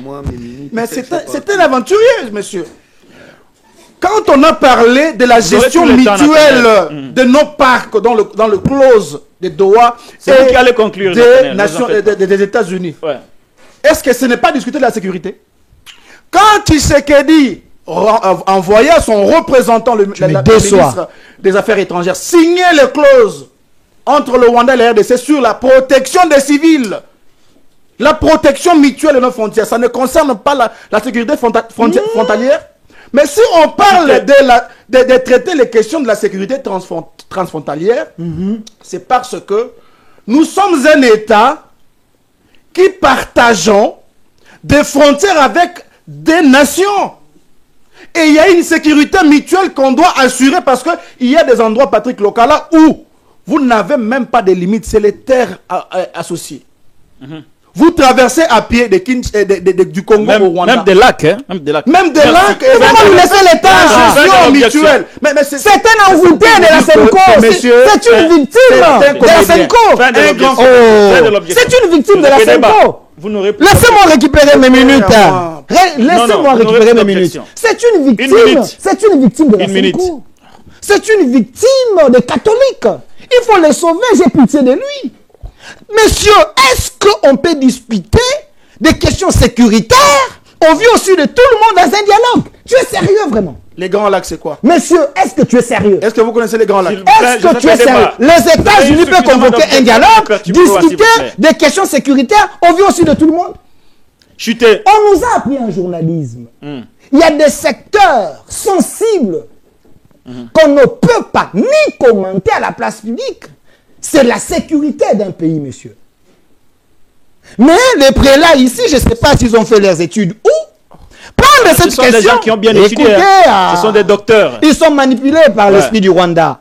Mais c'est un aventurier, monsieur. Quand on a parlé de la gestion mutuelle de nos parcs dans le clause de Doha c'est vous qui allez conclure, des États-Unis, est-ce que ce n'est pas discuter de la sécurité? Quand Tshisekedi envoya son représentant, le ministre des Affaires étrangères, signer les clauses entre le Rwanda et la RDC sur la protection des civils, la protection mutuelle de nos frontières, ça ne concerne pas la sécurité frontalière. Mais si on parle de traiter les questions de la sécurité transfrontalière, c'est parce que nous sommes un État qui partageons des frontières avec des nations. Et il y a une sécurité mutuelle qu'on doit assurer parce qu'il y a des endroits, Patrick Lokala, où vous n'avez même pas de limites, c'est les terres associées. Vous traversez à pied du Congo au Rwanda. Même des lacs, hein? Même des lacs. Même des lacs. Et vous laissez l'État gestion mutuelle. C'est un envoûté de la Senko. C'est une victime de la Senko. C'est une victime de la Senko. Laissez-moi récupérer mes minutes. Laissez-moi récupérer mes minutes. C'est une victime. C'est une victime de la Senko. C'est une victime des catholiques. Il faut les sauver. J'ai pitié de lui. Monsieur, est-ce qu'on peut discuter des questions sécuritaires au vu aussi de tout le monde dans un dialogue? Tu es sérieux vraiment? Les Grands Lacs, c'est quoi? Monsieur, est-ce que tu es sérieux? Est-ce que vous connaissez les Grands Lacs? Est-ce que tu es sérieux? Les États-Unis peuvent convoquer un dialogue, discuter des questions sécuritaires au vu aussi de tout le monde? Chuter. On nous a appris en journalisme. Il y a des secteurs sensibles qu'on ne peut pas ni commenter à la place publique. C'est la sécurité d'un pays, monsieur. Mais les prélats ici, je ne sais pas s'ils ont fait leurs études où. Prendre cette question. Ce sont des gens qui ont bien étudié. Ce sont des docteurs. Ils sont manipulés par l'esprit du Rwanda.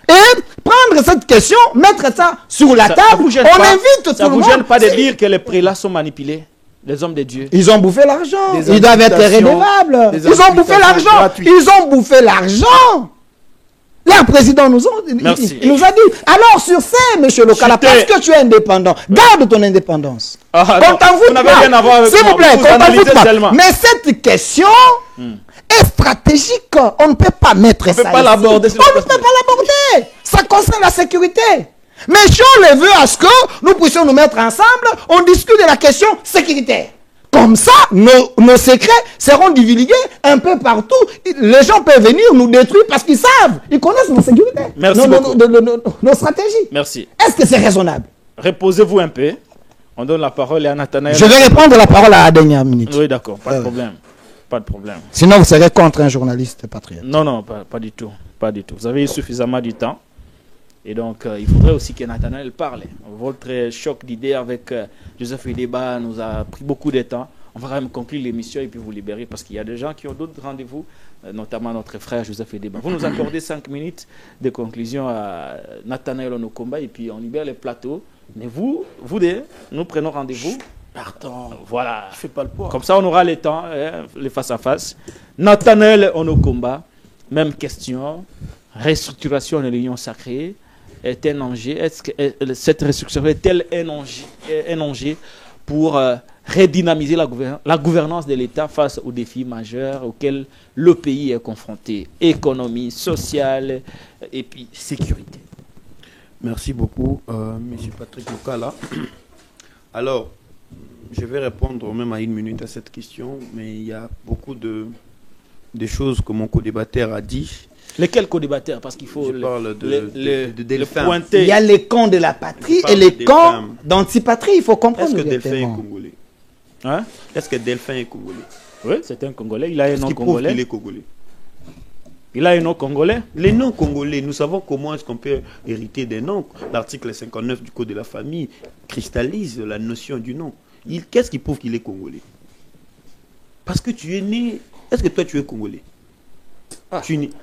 Et prendre cette question, mettre ça sur la table, on invite tout le monde. Ça ne vous gêne pas de dire que les prélats sont manipulés? Les hommes de Dieu. Ils ont bouffé l'argent. Ils doivent être redevables. Ils ont bouffé l'argent. Ils ont bouffé l'argent. Là, le président nous a dit. Alors, sur ça, monsieur Lokala, parce que tu es indépendant, garde ton indépendance. On t'en fout pas. S'il vous plaît, on t'en fout pas. Mais cette question est stratégique. On ne peut pas mettre ça. On ne peut pas l'aborder. Ça concerne la sécurité. Mais si on le veut à ce que nous puissions nous mettre ensemble, on discute de la question sécuritaire. Comme ça, nos secrets seront divulgués un peu partout. Les gens peuvent venir nous détruire parce qu'ils savent. Ils connaissent nos sécurités. Merci beaucoup. Nos stratégies. Merci. Est-ce que c'est raisonnable? Reposez-vous un peu. On donne la parole à Nathanaël. Je vais répondre la parole à la dernière minute. Oui, d'accord. Pas de problème. Pas de problème. Sinon, vous serez contre un journaliste patriote. Non, non, pas du tout. Pas du tout. Vous avez eu suffisamment du temps. Et donc, il faudrait aussi que Nathanaël parle. Votre choc d'idées avec Joseph Ideba nous a pris beaucoup de temps. On va quand même conclure l'émission et puis vous libérer parce qu'il y a des gens qui ont d'autres rendez-vous, notamment notre frère Joseph Ideba. Vous nous accordez 5 minutes de conclusion à Nathanaël Onokomba et puis on libère les plateaux. Mais vous deux, nous prenons rendez-vous. Pardon. Voilà. Je fais pas le poids. Comme ça, on aura le temps, les face-à-face. Nathanaël Onokomba, même question. Restructuration de l'Union sacrée est un enjeu. Est-ce que cette restructuration est-elle un enjeu pour redynamiser la gouvernance de l'État face aux défis majeurs auxquels le pays est confronté? Économie, sociale et puis sécurité. Merci beaucoup, M. Patrick Lokala. Alors, je vais répondre même à 1 minute à cette question, mais il y a beaucoup de choses que mon co-débatteur a dit. Lesquels co-débatteurs? Parce qu'il faut le pointer. Il y a les camps de la patrie et les camps d'antipatrie. Il faut comprendre. Est-ce que Delphin est congolais? Hein? Est-ce que Delphin est congolais? Oui, c'est un Congolais. Il a un nom congolais. Il est congolais. Il a un nom congolais. Les noms congolais, nous savons comment est-ce qu'on peut hériter des noms. L'article 59 du Code de la famille cristallise la notion du nom. Qu'est-ce qui prouve qu'il est congolais? Parce que tu es né... Est-ce que toi tu es congolais?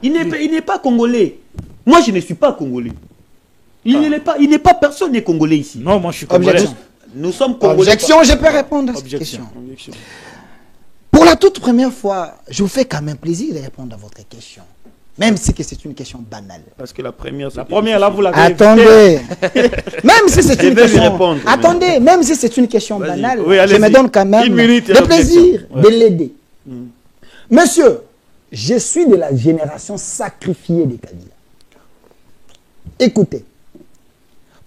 Il n'est pas congolais. Moi je ne suis pas congolais. Il n'est pas personne n'est congolais ici. Non, moi je suis congolais. Nous sommes congolais. Objection, je peux répondre à cette question. Objection. Pour la toute première fois, je vous fais quand même plaisir de répondre à votre question. Même si c'est une question banale. Parce que la première, là, vous l'avez Attendez. Même si c'est une question... répondre, Attendez, même si c'est une question banale, Oui, je me donne quand même le plaisir de l'aider. Monsieur, je suis de la génération sacrifiée des Kabila. Écoutez,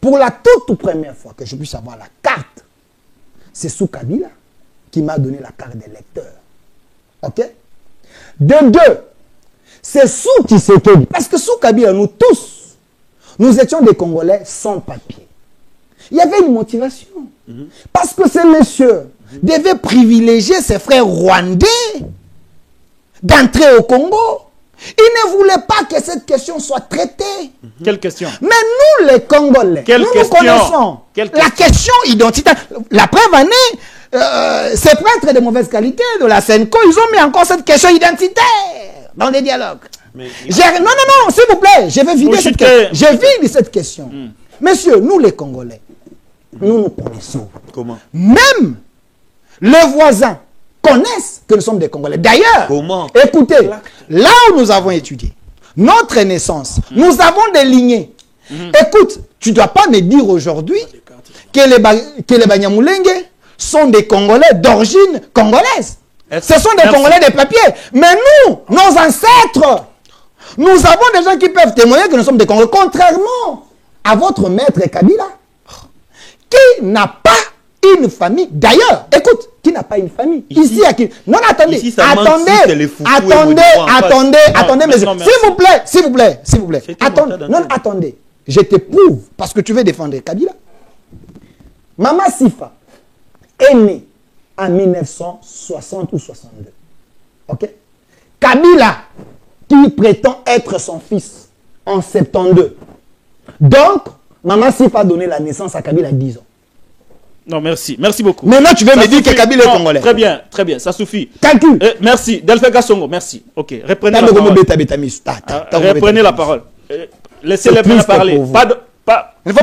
pour la toute première fois que je puisse avoir la carte, c'est sous Kabila qui m'a donné la carte d'électeur. Ok? De deux, c'est sous Tshisekedi. Parce que sous Kabila, nous tous, nous étions des Congolais sans papier. Il y avait une motivation. Parce que ce monsieur devait privilégier ses frères rwandais d'entrer au Congo. Il ne voulait pas que cette question soit traitée. Quelle question? Mais nous, les Congolais, nous connaissons la question identitaire. La preuve en est, ces prêtres de mauvaise qualité de la Senko, ils ont mis encore cette question identitaire dans les dialogues. Non, s'il vous plaît, je vais vider cette question. Je vide cette question. Monsieur, nous les Congolais, nous connaissons. Comment? Même les voisins connaissent que nous sommes des Congolais. D'ailleurs, écoutez, là où nous avons étudié, notre naissance, nous avons des lignées. Écoute, tu ne dois pas me dire aujourd'hui que les Banyamulenge sont des Congolais d'origine congolaise. Ce sont des Congolais de papier. Mais nous, nos ancêtres, nous avons des gens qui peuvent témoigner que nous sommes des Congolais. Contrairement à votre maître Kabila, qui n'a pas une famille. D'ailleurs, écoute, qui n'a pas une famille. Ici, non, attendez. Ici, attendez, monsieur. S'il vous plaît. Attendez. Je te prouve, parce que tu veux défendre Kabila. Mama Sifa est née en 1960 ou 62. Ok? Kabila, qui prétend être son fils en 72. Donc, Mama Sifa a donné la naissance à Kabila à 10 ans. Non, merci. Merci beaucoup. Maintenant, tu veux me dire que Kabila est congolais. Très bien, ça suffit. Calcul. Merci. Delphin Kassongo, merci. Ok, reprenez la parole. Reprenez la parole. Laissez-les bien parler. Il ne faut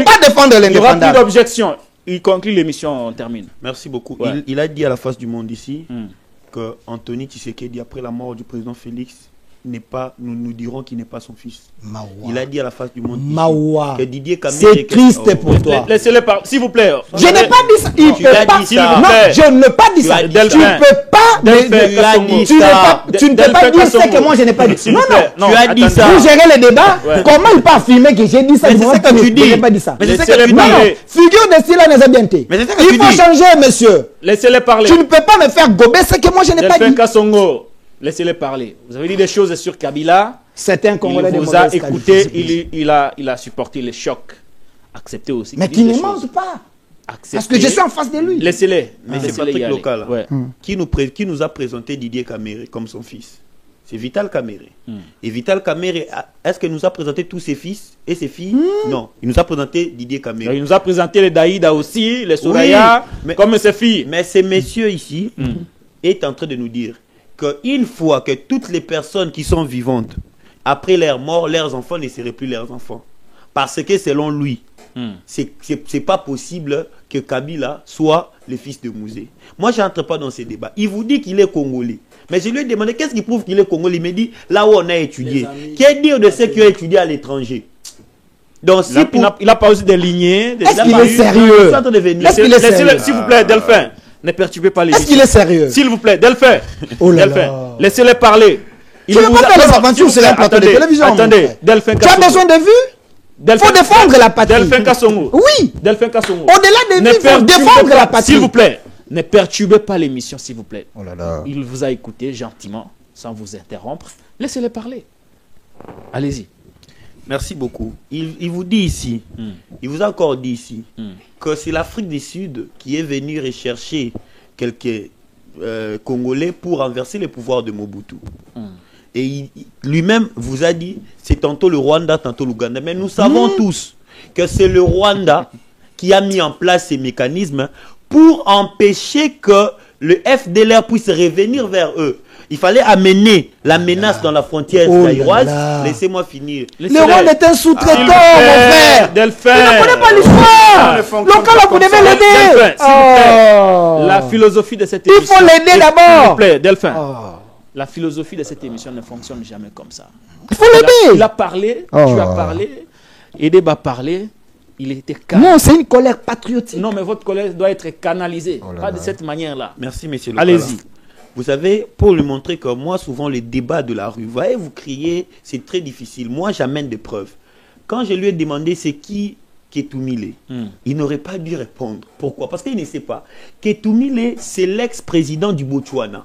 pas défendre l'indépendance. Il n'y aura plus d'objection. Il conclut l'émission, on termine. Merci beaucoup. Ouais. Il a dit à la face du monde ici que Anthony Tshisekedi, après la mort du président Félix, nous dirons qu'il n'est pas son fils. Mawa. Il a dit à la face du monde Mawa. que Didier Kamere... C'est triste pour toi. Laissez-le parler, s'il vous plaît. Je n'ai pas dit ça. Il peut pas. Non, je ne l'ai pas dit ça. Tu ne peux pas. Tu ne peux pas dire ce que moi je n'ai pas dit. Non, tu as dit ça. Vous gérez le débat. Comment il peut affirmer que j'ai dit ça? Mais c'est ça que tu dis. Je n'ai pas dit ça. Mais c'est ça que tu dis. Non, figure de style à bien été. Il faut changer, monsieur. Laissez-les parler. Tu ne peux pas me faire gober ce que moi je n'ai pas dit. Kassongo. Laissez-les parler. Vous avez dit des choses sur Kabila. C'est un Congolais de mauvaise qualité. Il vous a écouté, il a supporté les chocs. Accepté aussi. Mais qui ne mente pas. Parce que je suis en face de lui. Laissez-les. Mais c'est Patrick Local qui nous a présenté Didier Kamere comme son fils. C'est Vital Kamere. Et Vital Kamere, est-ce qu'il nous a présenté tous ses fils et ses filles? Non. Il nous a présenté Didier Kamere. Il nous a présenté les Daïda aussi, les Souraya, comme ses filles. Mais ces messieurs ici est en train de nous dire qu'une fois que toutes les personnes qui sont vivantes, après leur mort, leurs enfants ne seraient plus leurs enfants. Parce que selon lui, c'est pas possible que Kabila soit le fils de Mouzé. Moi, je n'entre pas dans ces débats. Il vous dit qu'il est congolais. Mais je lui ai demandé qu'est-ce qui prouve qu'il est congolais. Il me dit là où on a étudié. Qu'est-ce dire de ceux qui ont étudié à l'étranger? Donc, il n'a pas aussi des lignées. Est-ce qu'il est sérieux? S'il vous plaît, Delphin. Ne perturbez pas les. Est-ce qu'il est sérieux? S'il vous plaît, Delphin. Delphin, laissez-les parler. Tu ne veux pas faire les aventures sur un plateau de télévision. Attendez, Delphin Kassongo. Tu as besoin de vues? Il faut défendre la patrie. Delphin Kassongo. Oui. Delphin Kassongo. Au-delà des vues, il faut défendre la patrie. S'il vous plaît, ne perturbez pas l'émission, s'il vous plaît. Oh là là. Il vous a écouté gentiment, sans vous interrompre. Laissez-les parler. Allez-y. Merci beaucoup. Il vous dit ici, il vous a encore dit ici, que c'est l'Afrique du Sud qui est venue rechercher quelques Congolais pour renverser le pouvoir de Mobutu. Et lui-même vous a dit, c'est tantôt le Rwanda, tantôt l'Ouganda. Mais nous savons tous que c'est le Rwanda qui a mis en place ces mécanismes pour empêcher que le FDLR puisse revenir vers eux. Il fallait amener la menace dans la frontière zaïroise. Laissez-moi finir. Le Rwanda est un sous-traitant, mon frère. Delphin. Tu ne connais pas l'histoire. Lokala, vous devez l'aider. La philosophie de cette émission. Il faut l'aider d'abord. S'il vous plaît, Delphin. La philosophie de cette émission ne fonctionne jamais comme ça. Il faut l'aider. Il a parlé, tu as parlé, Edeb a parlé. Il était calme. Non, c'est une colère patriotique. Non, mais votre colère doit être canalisée. Pas de cette manière-là. Merci, monsieur Lokala. Allez-y. Vous savez, pour lui montrer que moi, souvent, les débats de la rue, vous voyez, vous criez, c'est très difficile. Moi, j'amène des preuves. Quand je lui ai demandé c'est qui Ketumile, il n'aurait pas dû répondre. Pourquoi? Parce qu'il ne sait pas. Ketumile, c'est l'ex-président du Botswana.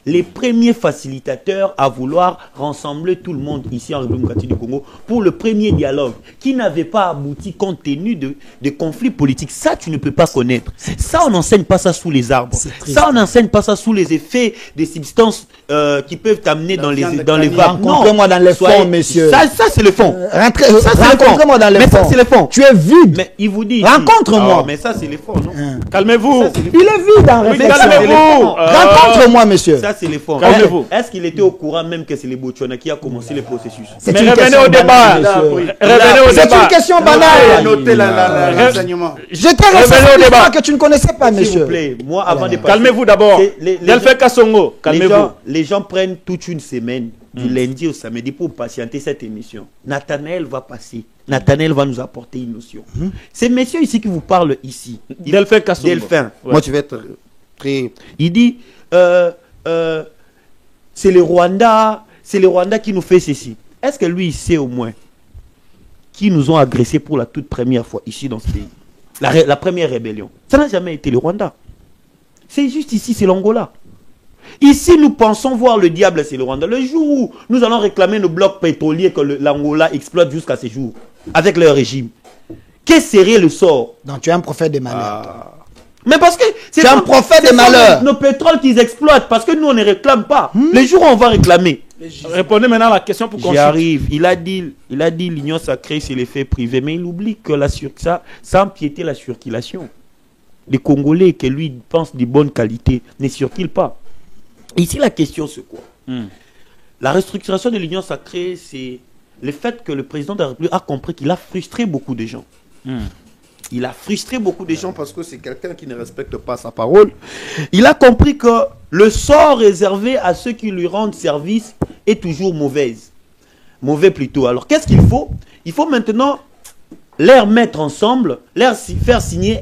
Les premiers facilitateurs à vouloir rassembler tout le monde ici en République démocratique du Congo pour le premier dialogue qui n'avait pas abouti compte tenu de conflits politiques. Ça, tu ne peux pas connaître. Ça, on n'enseigne pas ça sous les arbres. Ça, on n'enseigne pas ça sous les effets des substances qui peuvent t'amener dans les vapes. Rencontrez-moi dans les fonds, messieurs. Ça c'est le fond. Rencontrez-moi dans les fonds. Mais ça, c'est le fond. Tu es vide. Mais il vous dit... Rencontre-moi. Mais ça, c'est le fond, non? Calmez-vous. Il est vide en réflexion. Calmez-vous. Rencontre-moi, monsieur. Ça, c'est les fonds. Calmez-vous. Est-ce qu'il était au courant même que c'est les Botswana qui a commencé le processus? Mais revenez au débat. C'est une question banale. Notez l'enseignement. Je t'ai reçu une histoire que tu ne connaissais pas, S'il vous monsieur. plaît, moi, avant de passer... Calmez-vous d'abord. Delphin Kassongo, calmez-vous. Les gens prennent toute une semaine, du lundi au samedi, pour patienter cette émission. Nathanaël va passer. Nathanaël va nous apporter une notion. Ces messieurs ici qui vous parlent ici. Delphin Kassongo. Delphin. Moi, je vais être très... Il dit... c'est le Rwanda qui nous fait ceci. Est-ce que lui, il sait au moins qui nous ont agressés pour la toute première fois ici dans ce pays? La première rébellion. Ça n'a jamais été le Rwanda. C'est juste ici, c'est l'Angola. Ici, nous pensons voir le diable, c'est le Rwanda. Le jour où nous allons réclamer nos blocs pétroliers que l'Angola exploite jusqu'à ce jour, avec leur régime, quel serait le sort? Donc tu es un prophète des malheurs. Mais parce que c'est un prophète des malheurs. Nos pétroles qu'ils exploitent, parce que nous on ne réclame pas. Les jours où on va réclamer. Répondez maintenant à la question pour qu'on... J'y arrive. Il a dit l'union sacrée c'est l'effet privé, mais il oublie que ça empiéter la circulation. Les Congolais que lui pense de bonne qualité ne circulent pas. Ici la question c'est quoi? La restructuration de l'union sacrée, c'est le fait que le président de la République a compris qu'il a frustré beaucoup de gens. Il a frustré beaucoup de gens parce que c'est quelqu'un qui ne respecte pas sa parole. Il a compris que le sort réservé à ceux qui lui rendent service est toujours mauvais plutôt. Alors qu'est-ce qu'il faut? Il faut maintenant les mettre ensemble, leur faire signer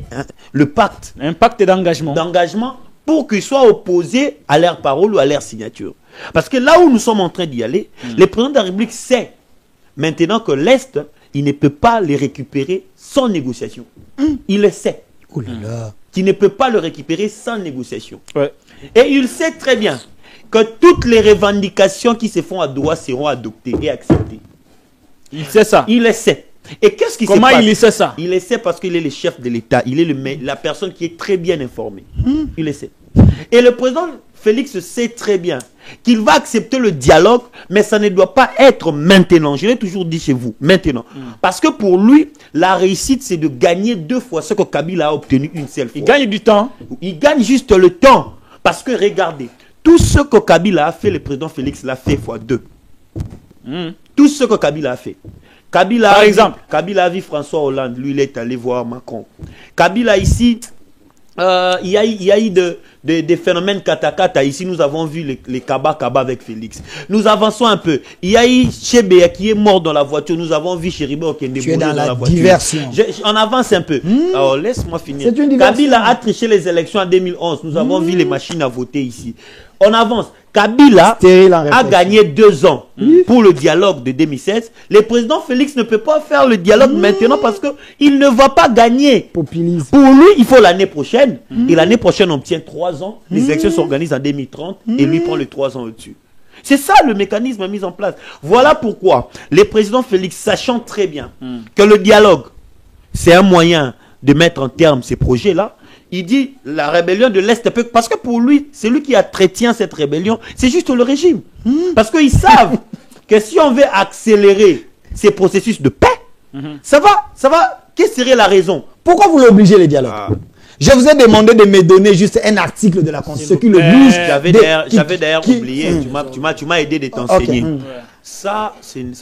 le pacte. Un pacte d'engagement. Pour qu'ils soient opposés à leur parole ou à leur signature. Parce que là où nous sommes en train d'y aller, le président de la République sait maintenant que l'Est, il ne peut pas les récupérer sans négociation. Il le sait. Qu'il ne peut pas le récupérer sans négociation. Et il sait très bien que toutes les revendications qui se font à Doha seront adoptées et acceptées. Il sait ça. Il le sait. Et qu'est-ce qui se passe? Comment il sait ça? Il le sait parce qu'il est le chef de l'État. Il est la personne qui est très bien informée. Il le sait. Et le président Félix sait très bien qu'il va accepter le dialogue, mais ça ne doit pas être maintenant. Je l'ai toujours dit chez vous, maintenant. Parce que pour lui, la réussite, c'est de gagner 2 fois ce que Kabila a obtenu une seule fois. Il gagne du temps. Il gagne juste le temps. Parce que regardez, tout ce que Kabila a fait, le président Félix l'a fait fois 2. Tout ce que Kabila a fait. Par exemple, Kabila a vu François Hollande, lui il est allé voir Macron. Kabila ici, il y a eu des phénomènes kata-kata. Ici, nous avons vu les kaba-kaba avec Félix. Nous avançons un peu. Il y a eu Chebea qui est mort dans la voiture. Nous avons vu Cheribe Okende mourir dans la voiture. Diversion. On avance un peu. Alors, laisse-moi finir. Kabila a triché les élections en 2011. Nous avons vu les machines à voter ici. On avance. Kabila a gagné 2 ans pour le dialogue de 2016. Le président Félix ne peut pas faire le dialogue maintenant parce qu'il ne va pas gagner. Populisme. Pour lui, il faut l'année prochaine. Et l'année prochaine, on obtient 3 ans. Les élections s'organisent en 2030 et lui prend les 3 ans au-dessus. C'est ça le mécanisme mis en place. Voilà pourquoi le président Félix, sachant très bien que le dialogue, c'est un moyen de mettre en terme ces projets-là, il dit la rébellion de l'Est, parce que pour lui, c'est lui qui entretient cette rébellion, c'est juste le régime. Parce qu'ils savent que si on veut accélérer ces processus de paix, ça va, quelle serait la raison? Pourquoi vous l'obligez les dialogues? Je vous ai demandé de me donner juste un article de la Constitution qui le bouge. J'avais d'ailleurs oublié, tu m'as aidé de t'enseigner. Ça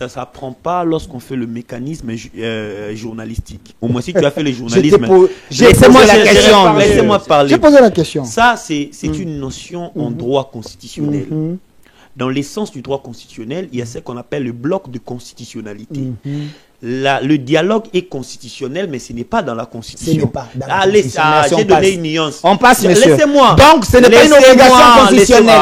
s'apprend pas lorsqu'on fait le mécanisme journalistique. Au moins, si tu as fait le journalisme... Laissez-moi parler. J'ai posé la question. Ça, c'est une notion en droit constitutionnel. Dans l'essence du droit constitutionnel, il y a ce qu'on appelle le bloc de constitutionnalité. Le dialogue est constitutionnel, mais ce n'est pas dans la Constitution. Ce n'est pas dans la Constitution. J'ai donné une nuance. On passe, monsieur. Laissez-moi. Donc, ce n'est pas une obligation constitutionnelle.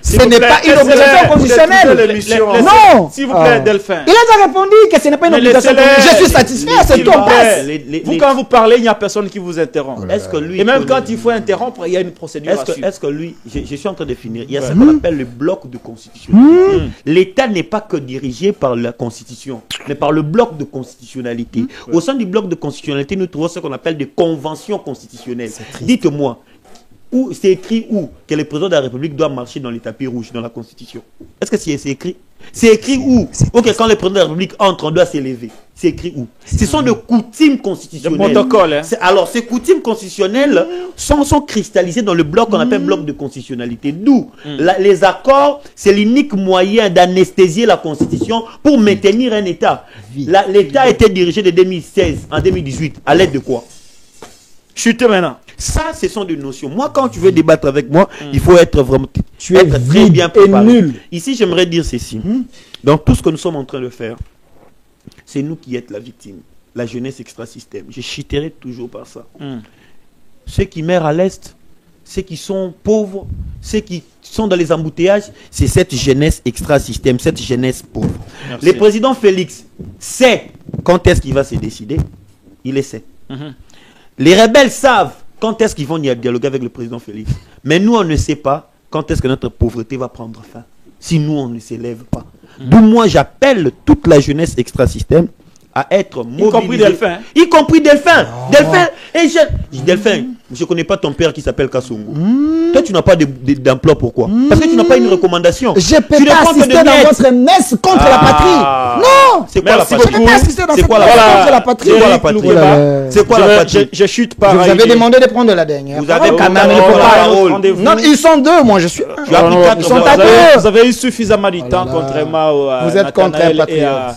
Ce n'est pas une obligation constitutionnelle. Non. S'il vous plaît, Delphin. Il a déjà répondu que ce n'est pas une obligation constitutionnelle. Je suis satisfait, c'est tout, on passe. Vous, quand vous parlez, il n'y a personne qui vous interrompt. Est-ce que lui... Et même quand il faut interrompre, il y a une procédure à suivre. Est-ce que lui... Je suis en train de finir. Il y a ce qu'on appelle le bloc de constitution. L'État n'est pas que dirigé par la Constitution, mais par le bloc de constitutionnalité. Au sein du bloc de constitutionnalité, nous trouvons ce qu'on appelle des conventions constitutionnelles. Dites-moi, c'est écrit où que le président de la République doit marcher dans les tapis rouges dans la Constitution? Est-ce que c'est écrit? C'est écrit où? Ok, quand le président de la République entre, on doit s'élever. C'est écrit où? Ce sont des coutumes constitutionnelles. Le protocole, hein? Alors, ces coutumes constitutionnelles sont cristallisées dans le bloc qu'on appelle bloc de constitutionnalité. D'où les accords, c'est l'unique moyen d'anesthésier la Constitution pour maintenir un État. L'État a été dirigé de 2016 en 2018. À l'aide de quoi? Chutez maintenant. Ça, ce sont des notions. Moi, quand tu veux débattre avec moi, il faut être vraiment très bien préparé. Nul. Ici, j'aimerais dire ceci. Dans tout ce que nous sommes en train de faire, c'est nous qui êtes la victime. La jeunesse extra-système. Je chiterai toujours par ça. Ceux qui meurent à l'Est, ceux qui sont pauvres, ceux qui sont dans les embouteillages, c'est cette jeunesse extra-système, cette jeunesse pauvre. Merci. Le président Félix sait quand est-ce qu'il va se décider. Il le sait. Les rebelles savent quand est-ce qu'ils vont dialoguer avec le président Félix. Mais nous, on ne sait pas quand est-ce que notre pauvreté va prendre fin. Si nous, on ne s'élève pas. D'où moi, j'appelle toute la jeunesse extra-système à être mobilisée. Y compris Delphin. Y compris Delphin. Delphin. Et Delphin, je ne connais pas ton père qui s'appelle Kassongo. Toi, tu n'as pas d'emploi. Pourquoi? Parce que tu n'as pas une recommandation. Je ne peux pas assister dans votre messe contre la patrie. Non. C'est quoi la patrie? Je ne peux pas assister dans cette messe contre la patrie. C'est quoi la patrie? C'est quoi la patrie? Je chute par. Je vous avais demandé de prendre la dernière. Vous avez quand même non, ils sont deux, moi je suis un. Ils sont à deux. Vous avez eu suffisamment de temps, contrairement à vous êtes contre un patriote.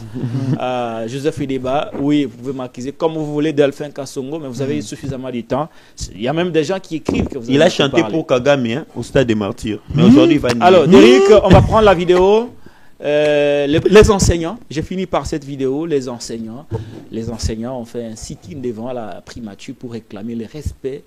À Joseph Ideba. Oui, vous pouvez m'accuser comme vous voulez Delphin Kassongo, mais vous avez eu suffisamment de temps. Il y a même des gens qui écrivent que vous avez. Il a chanté pour Kagame au stade des martyrs. Mais aujourd'hui, il va nier. Alors, Derrick, on va prendre la vidéo. Les enseignants, j'ai fini par cette vidéo. Les enseignants ont fait un sit-in devant la primature pour réclamer le respect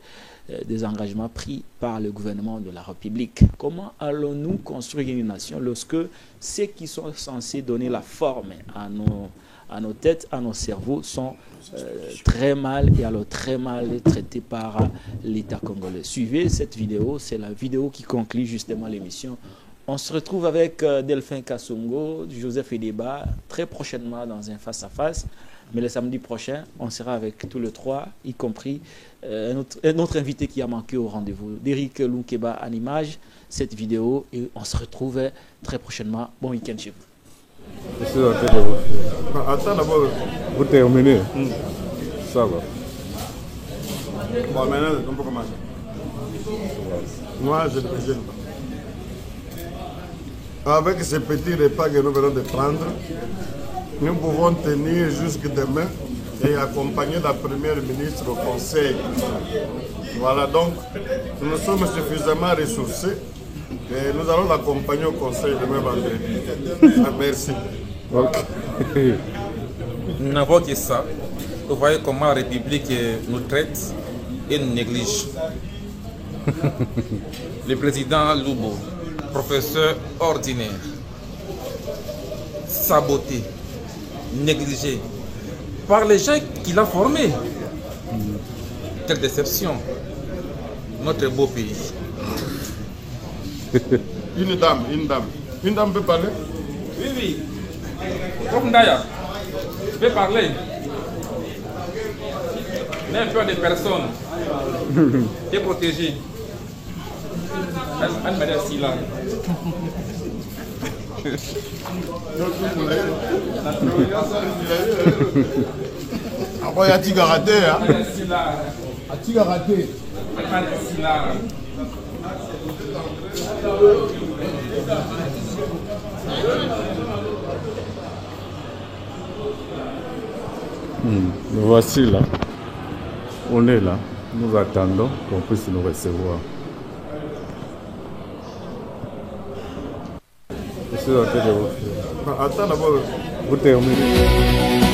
des engagements pris par le gouvernement de la République. Comment allons-nous construire une nation lorsque ceux qui sont censés donner la forme à nos têtes, à nos cerveaux, sont très mal traités par l'État congolais? Suivez cette vidéo, c'est la vidéo qui conclut justement l'émission. On se retrouve avec Delphin Kassongo, Joseph Ideba, très prochainement dans un face-à-face. Mais le samedi prochain, on sera avec tous les trois, y compris un autre invité qui a manqué au rendez-vous, Derrick Lunkeba en image, cette vidéo. Et on se retrouve très prochainement. Bon week-end chez vous. Attends d'abord, vous terminez. Ça va. Bon, maintenant, on peut commencer. Moi, je ne me gêne pas. Avec ce petit repas que nous venons de prendre, nous pouvons tenir jusque demain et accompagner la première ministre au conseil. Voilà, donc nous sommes suffisamment ressourcés et nous allons l'accompagner au conseil demain vendredi. Merci. Okay. Nous n'avons que ça. Vous voyez comment la République nous traite et nous néglige. Le président Lubo, professeur ordinaire, saboté, négligé par les gens qu'il a formés. Quelle déception. Notre beau pays. Une dame. Une dame peut parler? Oui. Comme Ndaya, je vais parler. N'importe des personnes Tu es protégé. Anne-Marie assis là. Après, il y a Tigaraté. Tigaraté. Anne-Marie assis là. Nous voici là. On est là. Nous attendons qu'on puisse nous recevoir. Je suis en train de vous faire. Attends d'abord. Vous terminez.